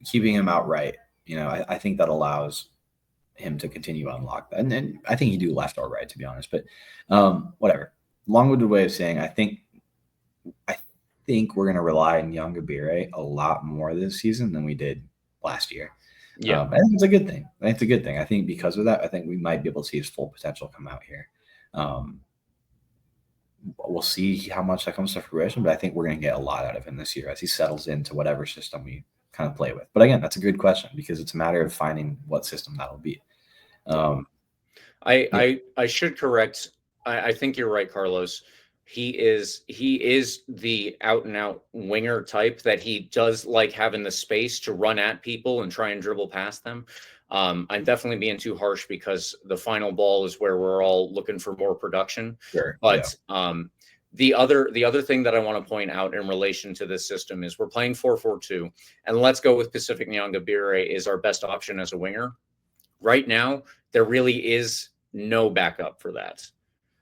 keeping him out right, I think that allows him to continue to unlock that. And then I think you do left or right, to be honest. But whatever. Long-winded way of saying I think we're going to rely on Jägermeister a lot more this season than we did last year. Yeah, I think it's a good thing. I think because of that, I think we might be able to see his full potential come out here. We'll see how much that comes to fruition, but I think we're going to get a lot out of him this year as he settles into whatever system we kind of play with. But again, that's a good question because it's a matter of finding what system that'll be. I should correct. I think you're right, Carlos. He is the out and out winger type that he does like having the space to run at people and try and dribble past them. I'm definitely being too harsh because the final ball is where we're all looking for more production. Sure. But the other thing that I want to point out in relation to this system is we're playing 4-4-2, and let's go with Pacific Nyongabire is our best option as a winger. Right now, there really is no backup for that.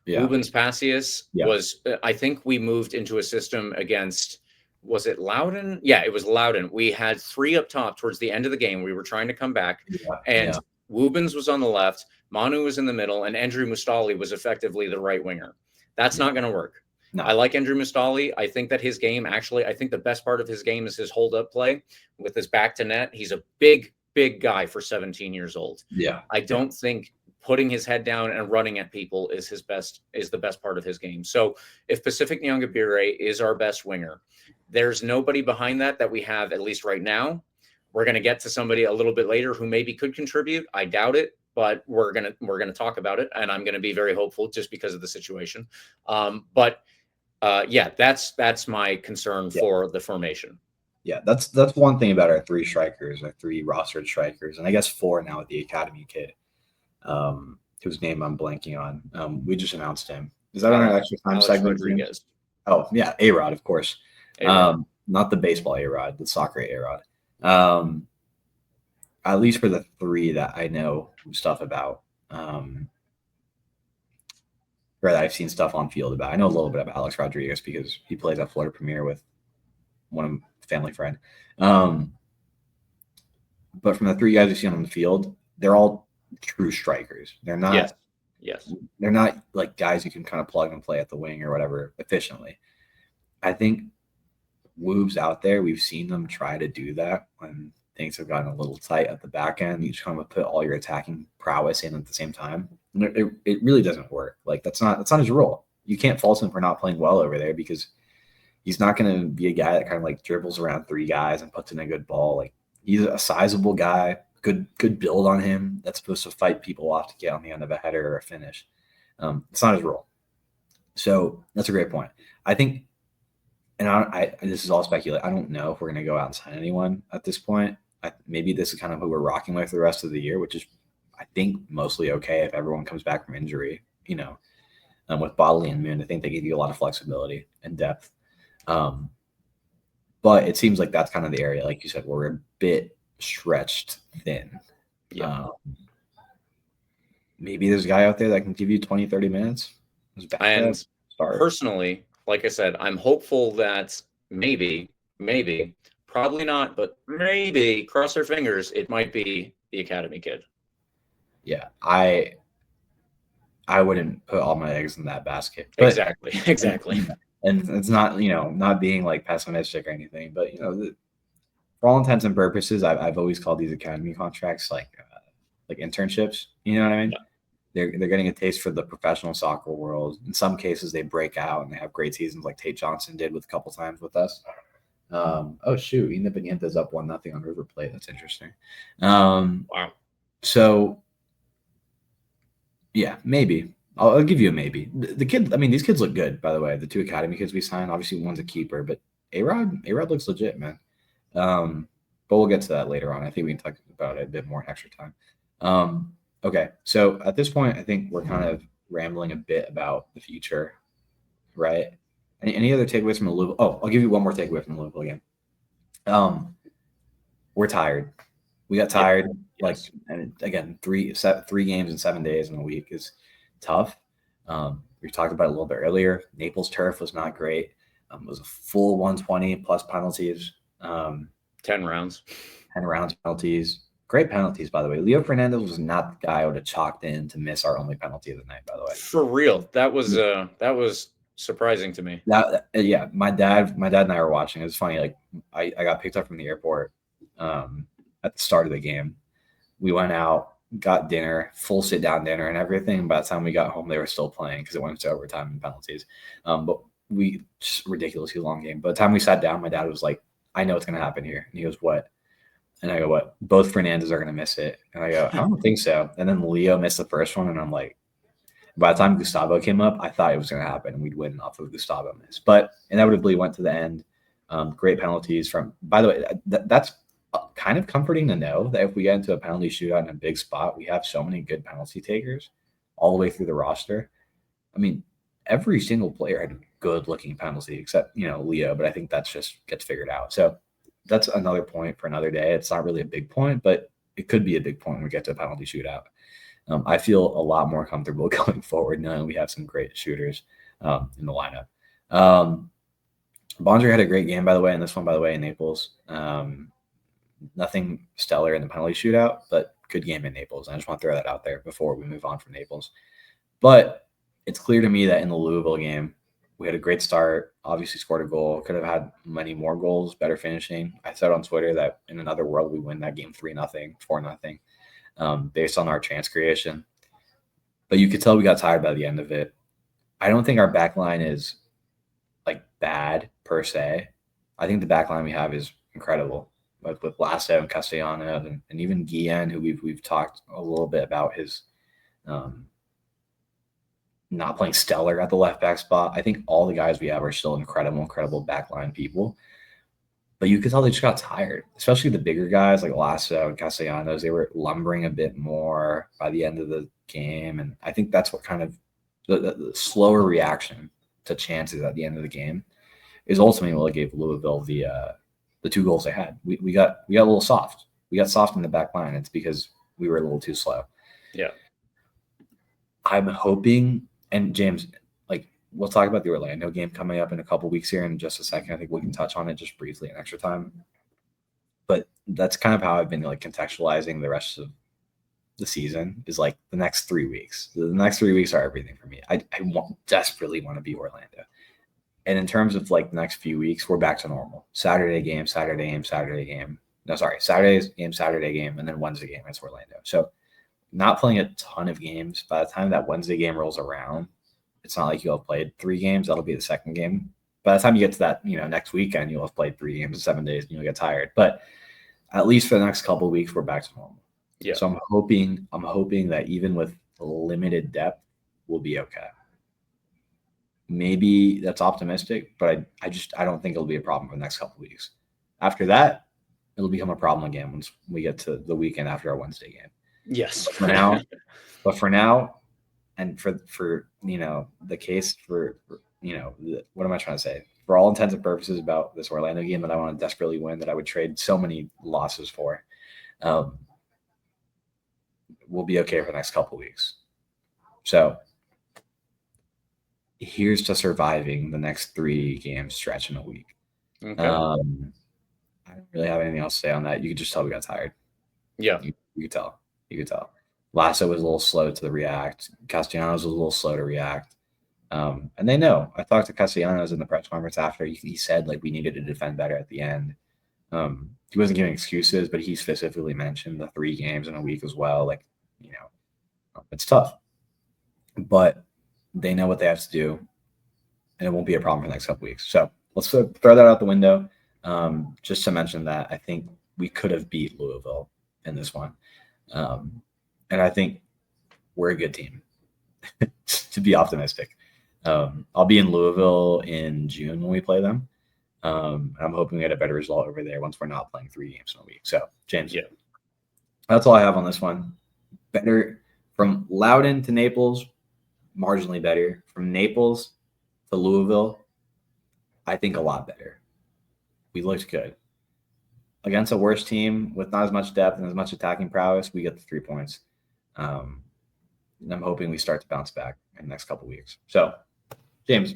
Yeah. Rubens Passius was, I think we moved into a system against, was it Loudon? Yeah, it was Loudon. We had 3 up top towards the end of the game. We were trying to come back, and Rubens was on the left, Manu was in the middle, and Andrew Mustali was effectively the right winger. That's not going to work. No. I like Andrew Mustali. I think that his game, actually, I think the best part of his game is his hold-up play with his back to net. He's a big guy for 17 years old. Yeah. I don't think putting his head down and running at people is the best part of his game. So if Pacific Nyongabire is our best winger, there's nobody behind that we have, at least right now. We're going to get to somebody a little bit later who maybe could contribute. I doubt it, but we're going to talk about it, and I'm going to be very hopeful just because of the situation. That's my concern for the formation. Yeah, that's one thing about our 3 strikers, our 3 rostered strikers, and I guess 4 now with the academy kid, whose name I'm blanking on. We just announced him. Is that on our extra time segment? Rodriguez. Oh yeah, A-Rod, of course. A-Rod. Not the baseball A-Rod, the soccer A-Rod. At least for the 3 that I know stuff about, or that I've seen stuff on field about. I know a little bit about Alex Rodriguez because he plays at Florida Premier with one of family friend. But from the 3 guys we've seen on the field, they're all true strikers. They're not. Yes. They're not like guys you can kind of plug and play at the wing or whatever efficiently. I think Woob's out there. We've seen them try to do that when things have gotten a little tight at the back end. You just kind of put all your attacking prowess in at the same time. And it really doesn't work. Like that's not his role. You can't fault him for not playing well over there because he's not going to be a guy that kind of like dribbles around 3 guys and puts in a good ball. Like he's a sizable guy, good build on him that's supposed to fight people off to get on the end of a header or a finish. It's not his role. So that's a great point. I think, and this is all speculation. I don't know if we're going to go out and sign anyone at this point. Maybe this is kind of who we're rocking with the rest of the year, which is, I think, mostly okay if everyone comes back from injury. With Bodley and Moon, I think they give you a lot of flexibility and depth. But it seems like that's kind of the area, like you said, where we're a bit stretched thin. Yeah. Maybe there's a guy out there that can give you 20, 30 minutes. And personally, like I said, I'm hopeful that maybe, probably not, but maybe, cross our fingers, it might be the academy kid. Yeah, I wouldn't put all my eggs in that basket. Exactly. And it's not, not being like pessimistic or anything, but for all intents and purposes, I've always called these academy contracts like internships. You know what I mean? They're getting a taste for the professional soccer world. In some cases, they break out and they have great seasons, like Tate Johnson did with a couple times with us. Oh shoot, Independiente's up 1-0 on River Plate. That's interesting. Wow. So yeah, maybe. I'll give you a maybe. The kid, I mean, these kids look good, by the way. The 2 academy kids we signed, obviously one's a keeper, but A-Rod looks legit, man. But we'll get to that later on. I think we can talk about it a bit more in extra time. Okay, so at this point, I think we're kind of rambling a bit about the future, right? Any other takeaways from the Louisville? Oh, I'll give you one more takeaway from the Louisville game. We're tired. We got tired. Yes. And again, 3 games in 7 days in a week is tough. We talked about it a little bit earlier. Naples turf was not great. It was a full 120 plus penalties. 10 rounds. 10 rounds penalties. Great penalties, by the way. Leo Fernandez was not the guy I would have chalked in to miss our only penalty of the night, by the way. For real. That was surprising to me. Yeah, my dad and I were watching. It was funny. Like I got picked up from the airport at the start of the game. We went out, got dinner, full sit down dinner and everything. By the time we got home, they were still playing because it went to overtime and penalties. But we just ridiculously long game. By the time we sat down, my dad was like, "I know what's going to happen here." And he goes, "What?" And I go, "What? Both Fernandez are going to miss it." And I go, "I don't think so." And then Leo missed the first one, and I'm like, by the time Gustavo came up, I thought it was going to happen and we'd win off of Gustavo miss. But inevitably went to the end. Great penalties from. By the way, that's kind of comforting to know that if we get into a penalty shootout in a big spot, we have so many good penalty takers all the way through the roster. I mean, every single player had a good-looking penalty except Leo, but I think that's just gets figured out. So that's another point for another day. It's not really a big point, but it could be a big point when we get to a penalty shootout. I feel a lot more comfortable going forward knowing we have some great shooters in the lineup. Bonzer had a great game, by the way, and this one, by the way, in Naples. Nothing stellar in the penalty shootout, but good game in Naples. I just want to throw that out there before we move on from Naples. But it's clear to me that in the Louisville game, we had a great start, obviously scored a goal, could have had many more goals, better finishing. I said on Twitter that in another world, we win that game 3-0, 4-0, based on our chance creation. But you could tell we got tired by the end of it. I don't think our back line is like bad per se. I think the back line we have is incredible. With Lasso and Castellanos and even Guillen, who we've talked a little bit about his not playing stellar at the left back spot. I think all the guys we have are still incredible backline people. But you could tell they just got tired, especially the bigger guys like Lasso and Castellanos. They were lumbering a bit more by the end of the game. And I think that's what kind of the slower reaction to chances at the end of the game is ultimately what gave Louisville the 2 goals they had. We got a little soft. We got soft in the back line. It's because we were a little too slow. Yeah. I'm hoping, and James, like we'll talk about the Orlando game coming up in a couple weeks here in just a second. I think we can touch on it just briefly in extra time. But that's kind of how I've been like contextualizing the rest of the season is like the next 3 weeks. The next 3 weeks are everything for me. I desperately want to be Orlando. And in terms of like the next few weeks, we're back to normal. Saturday game. No, sorry. Saturday game, and then Wednesday game against Orlando. So not playing a ton of games. By the time that Wednesday game rolls around, it's not like you'll have played 3 games. That'll be the second game. By the time you get to that, next weekend, you'll have played 3 games in 7 days and you'll get tired. But at least for the next couple of weeks, we're back to normal. Yeah. So I'm hoping that even with limited depth, we'll be okay. Maybe that's optimistic, but I don't think it'll be a problem for the next couple of weeks. After that, it'll become a problem again once we get to the weekend after our Wednesday game. Yes. But for now, and for the case for what am I trying to say? For all intents and purposes about this Orlando game that I want to desperately win, that I would trade so many losses for, we'll be okay for the next couple of weeks. So here's to surviving the next 3 game stretch in a week. Okay. I don't really have anything else to say on that. You could just tell we got tired. Yeah. You could tell. Lasso was a little slow to react. Castellanos was a little slow to react. And they know. I talked to Castellanos in the press conference after. He said, like, we needed to defend better at the end. He wasn't giving excuses, but he specifically mentioned the 3 games in a week as well. Like, it's tough. but they know what they have to do, and it won't be a problem for the next couple weeks. So let's throw that out the window. Just to mention that I think we could have beat Louisville in this one. And I think we're a good team to be optimistic. I'll be in Louisville in June when we play them. I'm hoping we get a better result over there once we're not playing 3 games in a week. So, James, that's all I have on this one. Better from Loudoun to Naples, marginally better. From Naples to Louisville, I think a lot better. We looked good. Against a worse team with not as much depth and as much attacking prowess, we get the 3 points. And I'm hoping we start to bounce back in the next couple of weeks. So, James,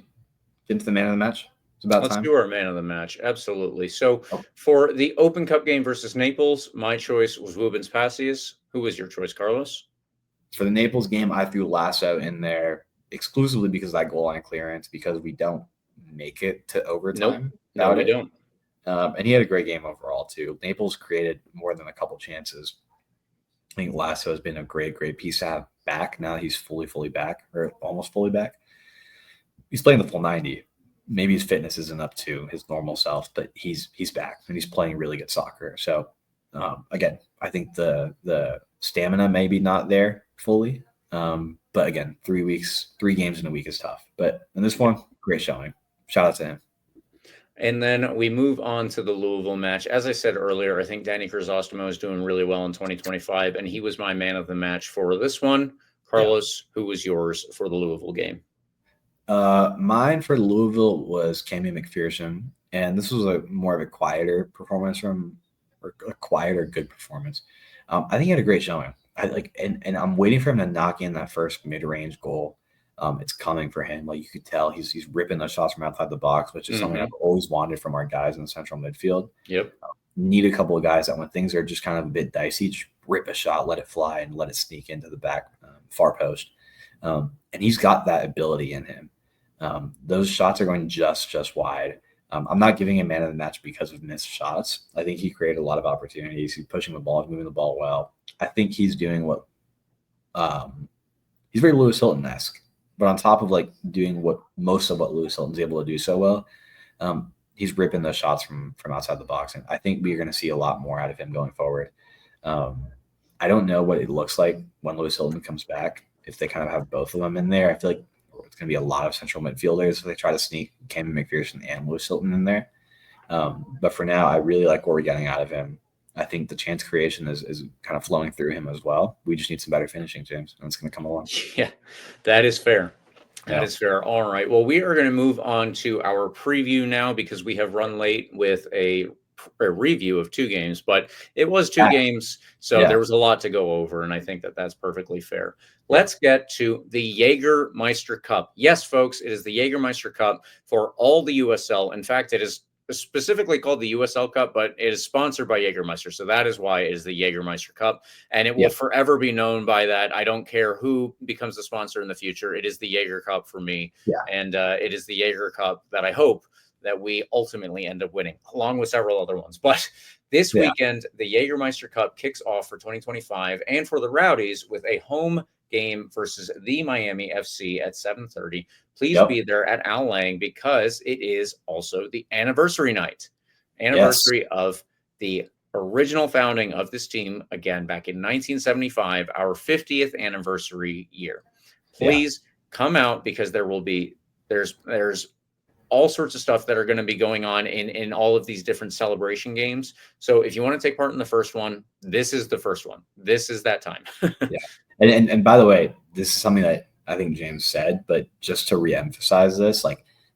get into the man of the match. It's about Let's time. do our man of the match. Absolutely. So for the Open Cup game versus Naples, my choice was Rubens Passius. Who was your choice, Carlos? For the Naples game, I threw Lasso in there exclusively because of that goal line clearance, because we don't make it to overtime. No, we don't. And he had a great game overall, too. Naples created more than a couple chances. I think Lasso has been a great piece to have back. Now he's fully back, or almost fully back. He's playing the full 90. Maybe his fitness isn't up to his normal self, but he's back and he's playing really good soccer. So again, I think the stamina maybe not there fully. But again, 3 games in a week is tough. But in this one, great showing. Shout out to him. And then we move on to the Louisville match. As I said earlier, I think Danny Crisostomo is doing really well in 2025, and he was my man of the match for this one. Carlos, who was yours for the Louisville game? Mine for Louisville was Cammy McPherson, and this was more of a quieter performance good performance. I think he had a great showing. And I'm waiting for him to knock in that first mid-range goal. It's coming for him. Like, you could tell he's ripping those shots from outside the box, which is something I've always wanted from our guys in the central midfield. Yep. Need a couple of guys that when things are just kind of a bit dicey, just rip a shot, let it fly, and let it sneak into the back far post. And he's got that ability in him. Those shots are going just wide. I'm not giving him man of the match because of missed shots. I think he created a lot of opportunities. He's pushing the ball, moving the ball well. I think he's doing what he's very Lewis Hilton-esque, but on top of doing what most of what Lewis Hilton's able to do so well, he's ripping those shots from outside the box. And I think we're going to see a lot more out of him going forward. I don't know what it looks like when Lewis Hilton comes back, if they kind of have both of them in there. I feel like it's going to be a lot of central midfielders if they try to sneak Cammy McPherson and Lewis Hilton in there. But for now, I really like what we're getting out of him. I think the chance creation is kind of flowing through him as well. We just need some better finishing, James, and it's going to come along. Yeah, that is fair. That is fair. All right. Well, we are going to move on to our preview now because we have run late with a review of 2 games, but it was 2 games, so there was a lot to go over, and I think that that's perfectly fair. Let's get to the Jägermeister Cup. Yes, folks, it is the Jägermeister Cup for all the USL. In fact, it is specifically called the USL Cup, but it is sponsored by Jägermeister, so that is why it is the Jägermeister Cup, and it will forever be known by that. I don't care who becomes the sponsor in the future. It is the Jaeger Cup for me, and it is the Jaeger Cup that I hope that we ultimately end up winning, along with several other ones. But this weekend, the Jägermeister Cup kicks off for 2025, and for the Rowdies with a home game versus the Miami FC at 7:30. Please be there at Al Lang because it is also the anniversary night. Anniversary of the original founding of this team, again, back in 1975, our 50th anniversary year. Please come out because there's all sorts of stuff that are going to be going on in all of these different celebration games. So if you want to take part in the first one, this is the first one. This is that time. And by the way, this is something that I think James said, but just to reemphasize this,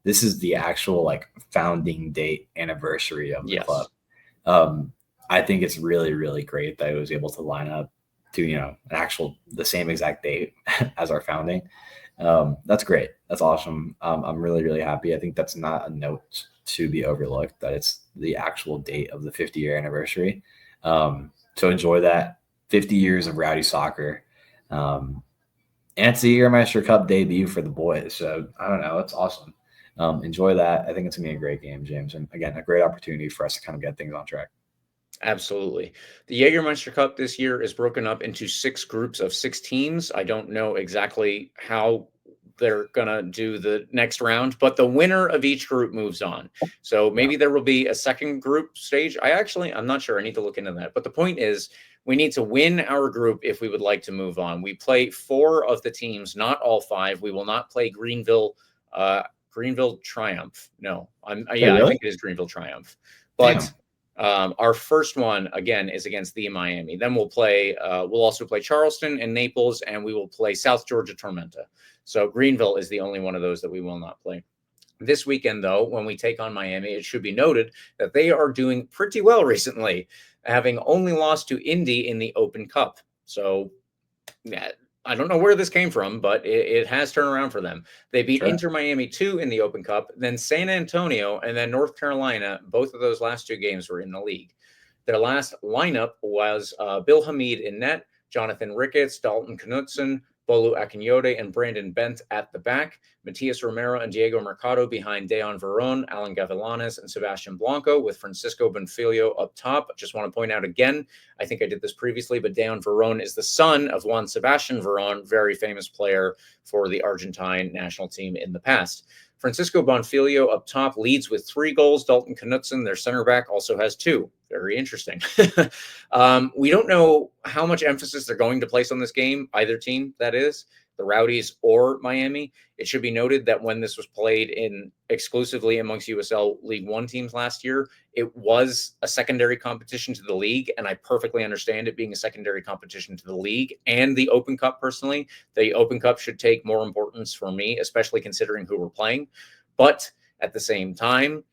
this is the actual founding date anniversary of the club. I think it's really, really great that it was able to line up to, the same exact date as our founding. That's great. That's awesome. I'm really, really happy. I think that's not a note to be overlooked, that it's the actual date of the 50-year anniversary. So enjoy that 50 years of Rowdy soccer. And it's the Jägermeister Cup debut for the boys. So I don't know. It's awesome. Enjoy that. I think it's going to be a great game, James. And again, a great opportunity for us to kind of get things on track. Absolutely. The Jägermeister Cup this year is broken up into 6 groups of 6 teams. I don't know exactly how they're going to do the next round, but the winner of each group moves on. So Yeah. maybe there will be a second group stage. I'm not sure. I need to look into that. But the point is, we need to win our group if we would like to move on. We play 4 of the teams, not all 5. We will not play Greenville Triumph. No, Wait, I really? think it is Greenville Triumph. But Damn. our first one again is against the Miami. Then we'll play. We'll also play Charleston and Naples, and we will play South Georgia Tormenta. So Greenville is the only one of those that we will not play. This weekend, though, when we take on Miami, it should be noted that they are doing pretty well recently, having only lost to Indy in the Open Cup. So, yeah, I don't know where this came from, but it has turned around for them. They beat Sure. Inter Miami 2 in the Open Cup, then San Antonio, and then North Carolina. Both of those last 2 games were in the league. Their last lineup was Bill Hamid in net, Jonathan Ricketts, Dalton Knutson, Bolu Akinyote, and Brandon Bent at the back. Matias Romero and Diego Mercado behind Dejan Veron, Alan Gavilanes, and Sebastian Blanco, with Francisco Bonfilio up top. I just want to point out again, I think I did this previously, but Dejan Veron is the son of Juan Sebastian Veron, very famous player for the Argentine national team in the past. Francisco Bonfilio up top leads with 3 goals. Dalton Knutson, their center back, also has 2. Very interesting. We don't know how much emphasis they're going to place on this game, either team, that is, the Rowdies or Miami. It should be noted that when this was played in exclusively amongst USL League One teams last year, it was a secondary competition to the league, and I perfectly understand it being a secondary competition to the league and the Open Cup personally. The Open Cup should take more importance for me, especially considering who we're playing. But at the same time,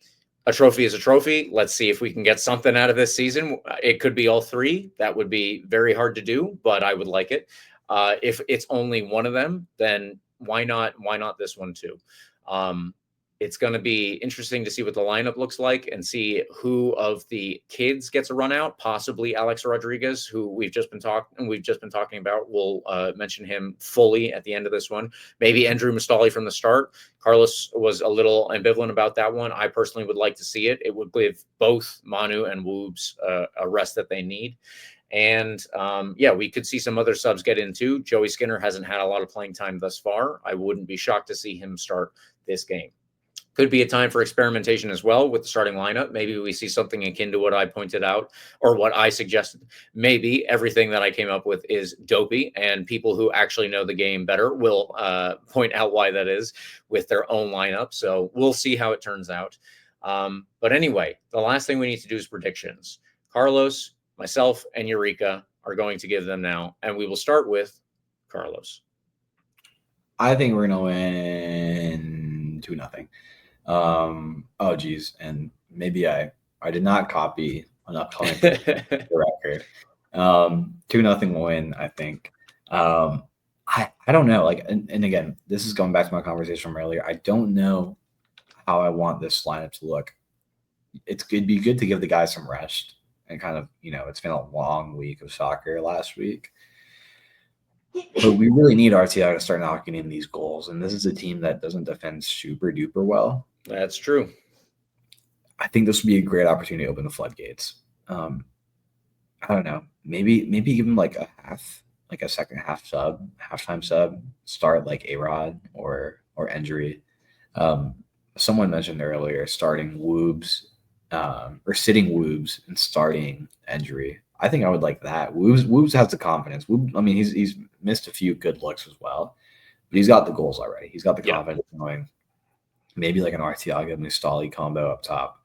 a trophy is a trophy. Let's see if we can get something out of this season. It could be all 3. That would be very hard to do, but I would like it. If it's only one of them, then why not? Why not this one too? It's going to be interesting to see what the lineup looks like and see who of the kids gets a run out. Possibly Alex Rodriguez, who we've just been talking about. We'll mention him fully at the end of this one. Maybe Andrew Mustali from the start. Carlos was a little ambivalent about that one. I personally would like to see it. It would give both Manu and Woobs a rest that they need. And we could see some other subs get in too. Joey Skinner hasn't had a lot of playing time thus far. I wouldn't be shocked to see him start this game. Could be a time for experimentation as well with the starting lineup. Maybe we see something akin to what I pointed out or what I suggested. Maybe everything that I came up with is dopey, and people who actually know the game better will point out why that is with their own lineup. So we'll see how it turns out. But anyway, the last thing we need to do is predictions. Carlos, myself, and Eureka are going to give them now, and we will start with Carlos. I think we're going to win 2-0. Oh geez, and maybe I did not copy an upcoming record. 2-0 win, I think. I don't know, like, and again, this is going back to my conversation from earlier. I don't know how I want this lineup to look. It'd be good to give the guys some rest and kind of, it's been a long week of soccer last week. But we really need RTI to start knocking in these goals. And this is a team that doesn't defend super duper well. That's true. I think this would be a great opportunity to open the floodgates. I don't know. Maybe give them like a second halftime sub, start like A-Rod or Endry. Someone mentioned earlier starting Woobs or sitting Woobs and starting Endry. I think I would like that. Woobs has the confidence. He's missed a few good looks as well, but he's got the goals already. He's got the confidence going. Maybe like an Arteaga Mustali combo up top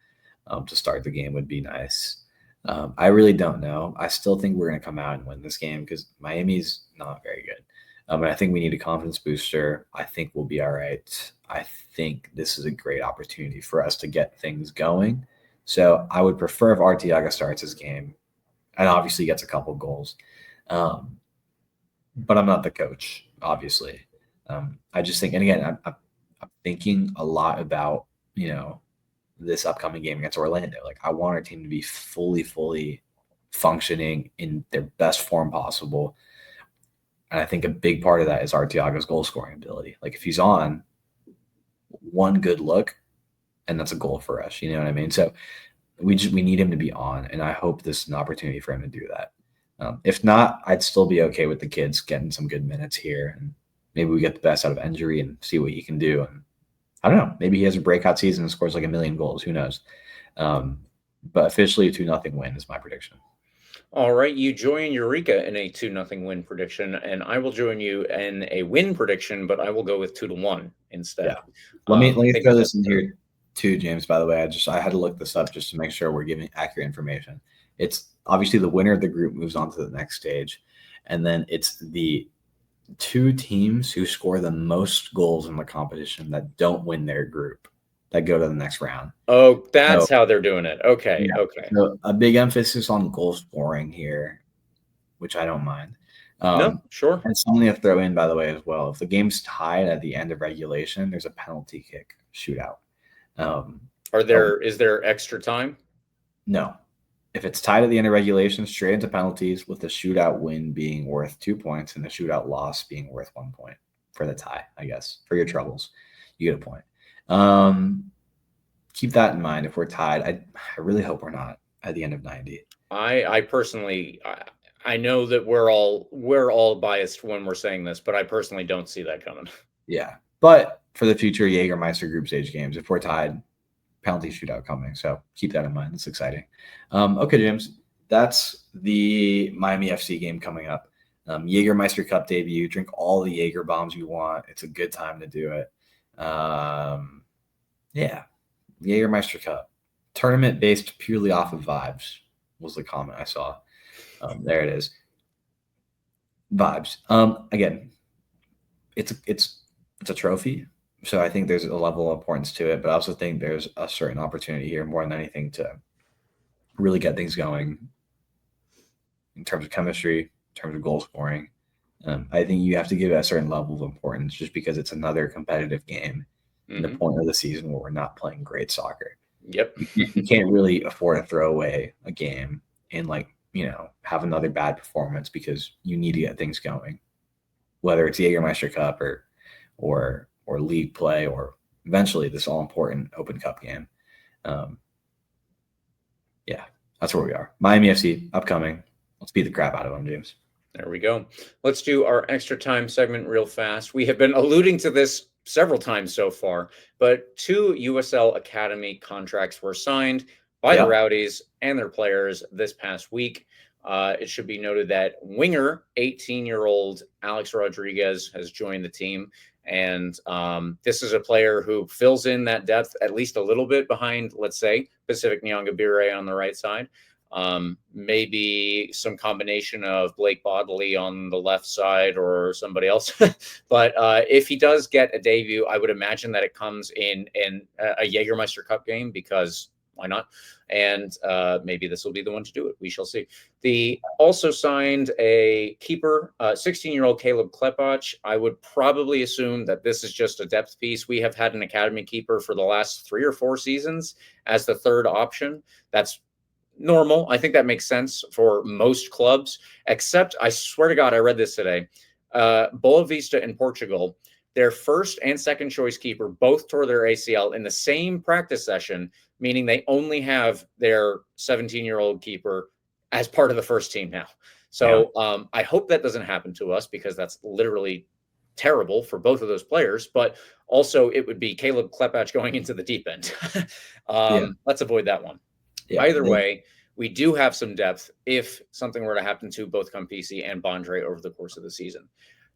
to start the game would be nice. I really don't know. I still think we're going to come out and win this game because Miami's not very good. And I think we need a confidence booster. I think we'll be all right. I think this is a great opportunity for us to get things going. So I would prefer if Arteaga starts his game and obviously gets a couple goals. But I'm not the coach, obviously. I just think, and again, I'm thinking a lot about, this upcoming game against Orlando. Like, I want our team to be fully functioning in their best form possible. And I think a big part of that is Arteaga's goal scoring ability. Like, if he's on one good look, and that's a goal for us, you know what I mean? So we need him to be on, and I hope this is an opportunity for him to do that. If not, I'd still be okay with the kids getting some good minutes here, and maybe we get the best out of injury and see what he can do. And I don't know, maybe he has a breakout season and scores like 1,000,000 goals. Who knows? But officially a 2-0 win is my prediction. All right, you join Eureka in a 2-0 win prediction, and I will join you in a win prediction, but I will go with 2-1 instead. Yeah. Let me throw this in here too, James. By the way, I had to look this up just to make sure we're giving accurate information. It's obviously the winner of the group moves on to the next stage, and then it's the 2 teams who score the most goals in the competition that don't win their group that go to the next round. Oh, that's how they're doing it. Okay, yeah. Okay. So a big emphasis on goal scoring here, which I don't mind. No, sure. And something to throw in, by the way, as well. If the game's tied at the end of regulation, there's a penalty kick shootout. Is there extra time? No. If it's tied at the end of regulation, straight into penalties, with the shootout win being worth 2 points and the shootout loss being worth 1 point for the tie, I guess. For your troubles, you get a point. Keep that in mind. If we're tied, I really hope we're not at the end of 90. I personally, I know that we're all biased when we're saying this, but I personally don't see that coming. Yeah, but for the future Jägermeister group stage games, if we're tied, penalty shootout coming. So keep that in mind. It's exciting. Okay, James, that's the Miami FC game coming up. Jägermeister Cup debut. Drink all the Jaeger bombs you want. It's a good time to do it. Yeah, Jägermeister Cup tournament based purely off of vibes was the comment I saw. There it is. Vibes. Again, it's a trophy, so I think there's a level of importance to it, but I also think there's a certain opportunity here more than anything to really get things going in terms of chemistry, in terms of goal scoring. I think you have to give it a certain level of importance just because it's another competitive game in the point of the season where we're not playing great soccer. Yep. You can't really afford to throw away a game and have another bad performance because you need to get things going, whether it's Jägermeister Cup or league play or eventually this all important Open Cup game. Yeah, that's where we are. Miami FC upcoming. Let's beat the crap out of them, James. There we go. Let's do our extra time segment real fast. We have been alluding to this several times so far, but 2 USL Academy contracts were signed by the Rowdies and their players this past week. It should be noted that winger 18-year-old Alex Rodriguez has joined the team. And this is a player who fills in that depth at least a little bit behind, let's say, Pacific Nyongabire on the right side. Maybe some combination of Blake Bodley on the left side or somebody else. But if he does get a debut, I would imagine that it comes in a Jägermeister Cup game because why not? And maybe this will be the one to do it. We shall see. They also signed a keeper, 16-year-old Caleb Klepach. I would probably assume that this is just a depth piece. We have had an academy keeper for the last 3 or 4 seasons as the third option. That's normal. I think that makes sense for most clubs, except I swear to God, I read this today. Boa Vista in Portugal, their first and second choice keeper both tore their ACL in the same practice session, meaning they only have their 17-year-old keeper as part of the first team now. So I hope that doesn't happen to us because that's literally terrible for both of those players. But also it would be Caleb Klepach going into the deep end. Let's avoid that one. Yeah, either way, we do have some depth if something were to happen to both Campisi and Bondre over the course of the season.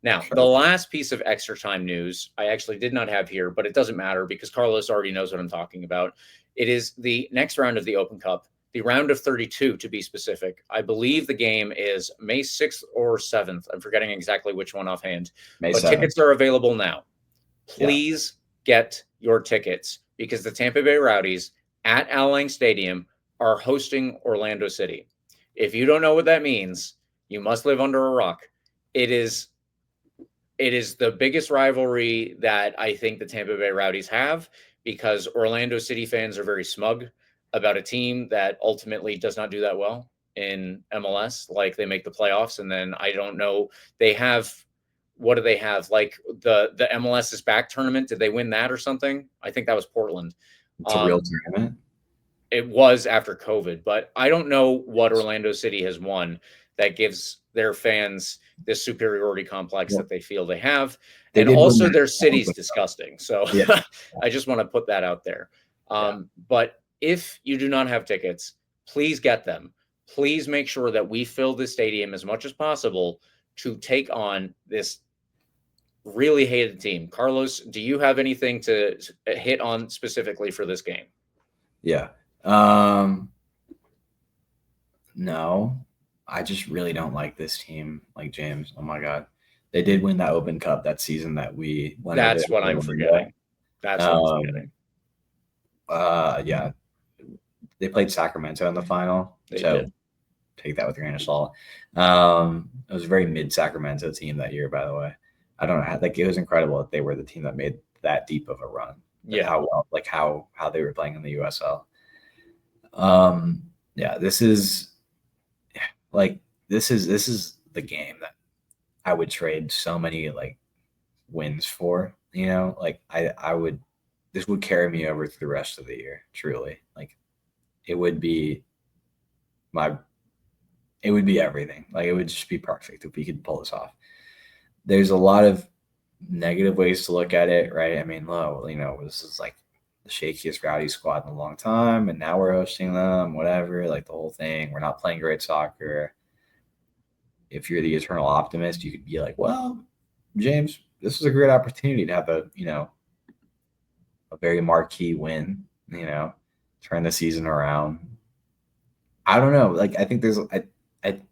Now, the last piece of extra time news I actually did not have here, but it doesn't matter because Carlos already knows what I'm talking about. It is the next round of the Open Cup, the round of 32 to be specific. I believe the game is May 6th or 7th. I'm forgetting exactly which one offhand. But 7th. Tickets are available now. Please get your tickets because the Tampa Bay Rowdies at Al Lang Stadium are hosting Orlando City. If you don't know what that means, you must live under a rock. It is the biggest rivalry that I think the Tampa Bay Rowdies have because Orlando City fans are very smug about a team that ultimately does not do that well in MLS. Like they make the playoffs and then I don't know. What do they have? Like the MLS is back tournament. Did they win that or something? I think that was Portland. It's a real tournament. it was after COVID, but I don't know what Orlando City has won that gives their fans this superiority complex that they feel they have. They And did win also that their city's Open Cup. disgusting. So Yeah. I just want to put that out there. But if you do not have tickets, please get them. Please make sure that we fill the stadium as much as possible to take on this really hated team. Carlos, do you have anything to hit on specifically for this game? Yeah. No, I just really don't like this team. Like James, oh my God, they did win that Open Cup that season that we went over. That's what I'm forgetting. That's what I'm forgetting. Yeah, they played Sacramento in the final. They did. Take that with a grain of salt. It was a very mid Sacramento team that year, by the way. I don't know how, like, it was incredible that they were the team that made that deep of a run. Yeah. How well, like how they were playing in the USL. Yeah, this is the game that I would trade so many like wins for, you know, like this would carry me over through the rest of the year. Truly. Like it would be everything. Like it would just be perfect if we could pull this off. There's a lot of negative ways to look at it, right? I mean, this is like the shakiest Rowdy squad in a long time, and now we're hosting them, whatever, like the whole thing. We're not playing great soccer. If you're the eternal optimist, you could be like, well, James, this is a great opportunity to have a very marquee win, turn the season around. I don't know. Like, I think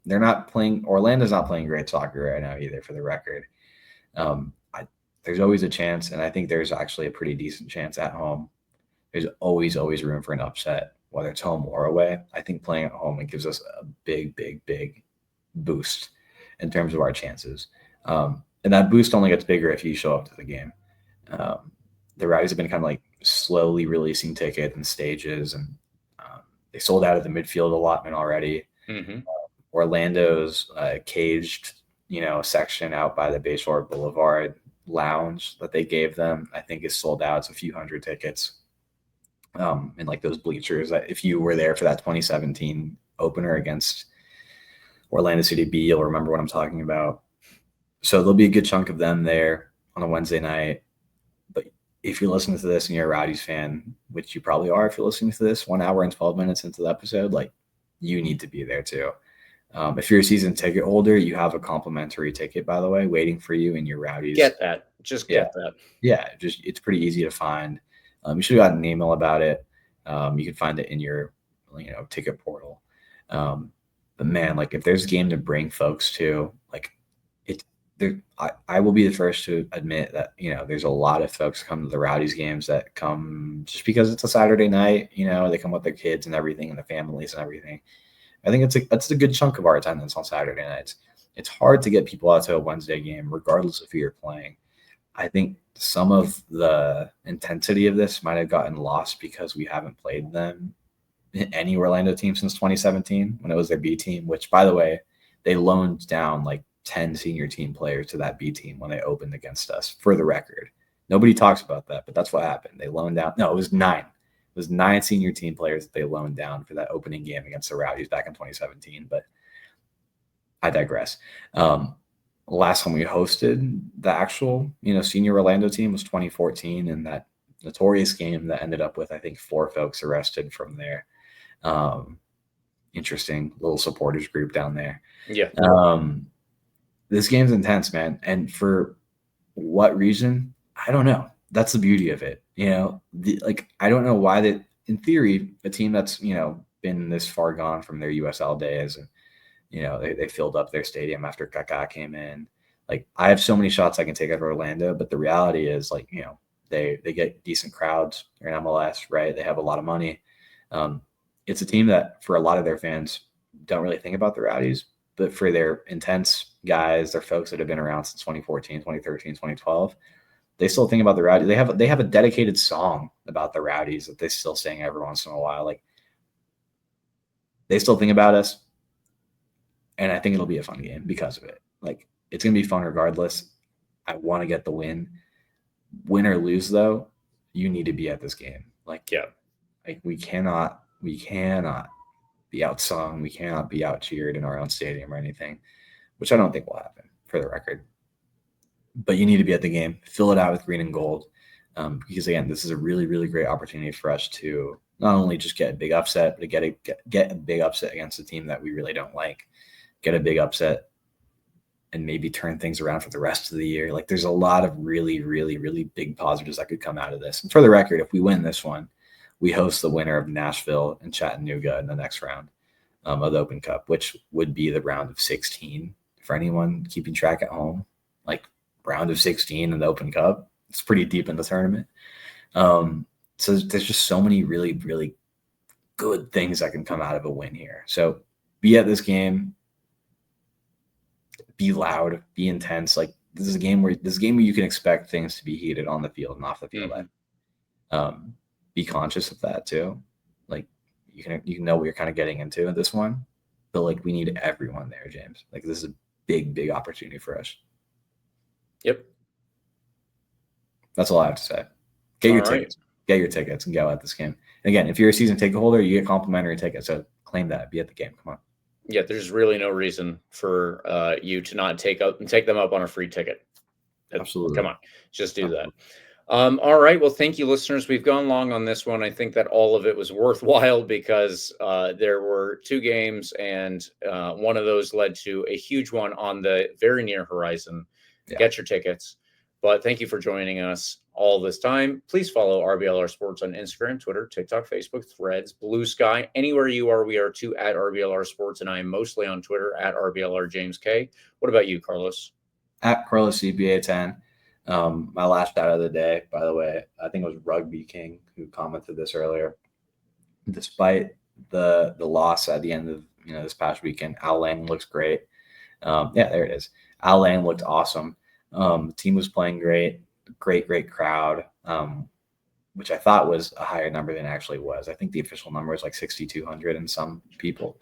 they're not playing. Orlando's not playing great soccer right now either, for the record. There's always a chance, and I think there's actually a pretty decent chance at home. There's always room for an upset, whether it's home or away. I think playing at home, it gives us a big boost in terms of our chances. And that boost only gets bigger if you show up to the game. The Rowdies have been kind of like slowly releasing tickets and stages, and they sold out of the midfield allotment already. Mm-hmm. Orlando's caged, section out by the Bayshore Boulevard lounge that they gave them, I think is sold out. It's a few hundred tickets. And like those bleachers, that if you were there for that 2017 opener against Orlando City B, you'll remember what I'm talking about. So there'll be a good chunk of them there on a Wednesday night. But if you're listening to this and you're a Rowdies fan, which you probably are if you're listening to this 1 hour and 12 minutes into the episode, like, you need to be there too. If you're a season ticket holder, you have a complimentary ticket, by the way, waiting for you in your Rowdies. Get that. Just get that. Yeah, it's pretty easy to find. You should have gotten an email about it. You can find it in your ticket portal. But man, like, if there's a game to bring folks to, like, I will be the first to admit that there's a lot of folks come to the Rowdies games that come just because it's a Saturday night. They come with their kids and everything, and their families and everything. I think that's a good chunk of our attendance on Saturday nights. It's hard to get people out to a Wednesday game, regardless of who you're playing. I think some of the intensity of this might have gotten lost because we haven't played them, any Orlando team, since 2017 when it was their B team, which, by the way, they loaned down like 10 senior team players to that B team when they opened against us, for the record. Nobody talks about that, but that's what happened. They loaned down. No, it was 9. It was 9 senior team players that they loaned down for that opening game against the Rowdies back in 2017. But I digress. Last time we hosted the actual, senior Orlando team was 2014, and that notorious game that ended up with, I think, 4 folks arrested from there. Interesting little supporters group down there. Yeah. This game's intense, man. And for what reason? I don't know. That's the beauty of it. I don't know why that, in theory, a team that's, been this far gone from their USL days, and, they filled up their stadium after Kaká came in. Like, I have so many shots I can take out of Orlando, but the reality is, like, they get decent crowds. They're in MLS, right? They have a lot of money. It's a team that, for a lot of their fans, don't really think about the Rowdies, but for their intense guys, their folks that have been around since 2014, 2013, 2012, they still think about the Rowdies. They have a dedicated song about the Rowdies that they still sing every once in a while. Like, they still think about us, and I think it'll be a fun game because of it. Like, it's going to be fun regardless. I want to get the win. Win or lose, though, you need to be at this game. Like, yeah. Like, we cannot We cannot be outsung. We cannot be out cheered in our own stadium or anything, which I don't think will happen, for the record. But you need to be at the game, fill it out with green and gold, because again, this is a really, really great opportunity for us to not only just get a big upset, but to get a big upset against a team that we really don't like, get a big upset, and maybe turn things around for the rest of the year. Like, there's a lot of really, really, really big positives that could come out of this. And for the record, if we win this one, we host the winner of Nashville and Chattanooga in the next round of the Open Cup, which would be the round of 16 for anyone keeping track at home. Like, round of 16 in the Open Cup, it's pretty deep in the tournament. So there's just so many really, really good things that can come out of a win here. So be at this game, be loud, be intense. Like, this is a game where you can expect things to be heated on the field and off the field. Be conscious of that too. Like, you can know what you're kind of getting into in this one, but like, we need everyone there, James. Like, this is a big, big opportunity for us. Yep. That's all I have to say. Get your tickets and go at this game. And again, if you're a season ticket holder, you get complimentary tickets. So claim that. Be at the game. Come on. Yeah, there's really no reason for you to not take them up on a free ticket. Absolutely. Come on. Just do that. All right. Well, thank you, listeners. We've gone long on this one. I think that all of it was worthwhile because there were 2 games, and one of those led to a huge one on the very near horizon. Yeah. Get your tickets. But thank you for joining us all this time. Please follow RBLR Sports on Instagram, Twitter, TikTok, Facebook, Threads, Blue Sky. Anywhere you are, we are too at RBLR Sports, and I am mostly on Twitter at RBLR James K. What about you, Carlos? At Carlos CBA 10. My last shout out of the day, by the way, I think it was Rugby King who commented this earlier. Despite the loss at the end of this past weekend, Al Lang looks great. Yeah, there it is. Al Lang looked awesome. The team was playing great crowd, which I thought was a higher number than it actually was. I think the official number is like 6,200 and some people,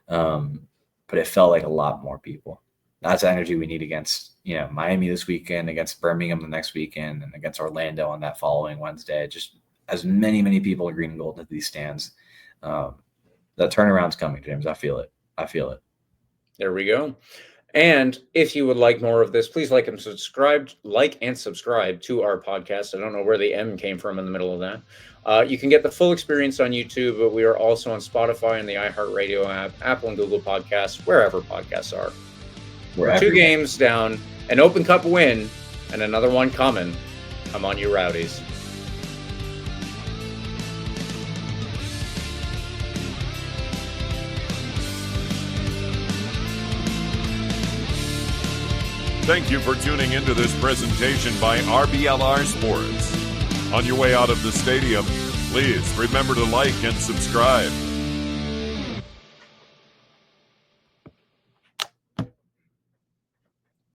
but it felt like a lot more people. That's the energy we need against Miami this weekend, against Birmingham the next weekend, and against Orlando on that following Wednesday. Just as many people in green and gold into these stands. That turnaround's coming, James. I feel it. There we go. And if you would like more of this, please like and subscribe to our podcast. I don't know where the M came from in the middle of that. You can get the full experience on YouTube, but we are also on Spotify and the iHeartRadio app, Apple and Google Podcasts, wherever podcasts are. We're 2 games down, an Open Cup win, and another one coming. Come on, you Rowdies. Thank you for tuning into this presentation by RBLR Sports. On your way out of the stadium, please remember to like and subscribe.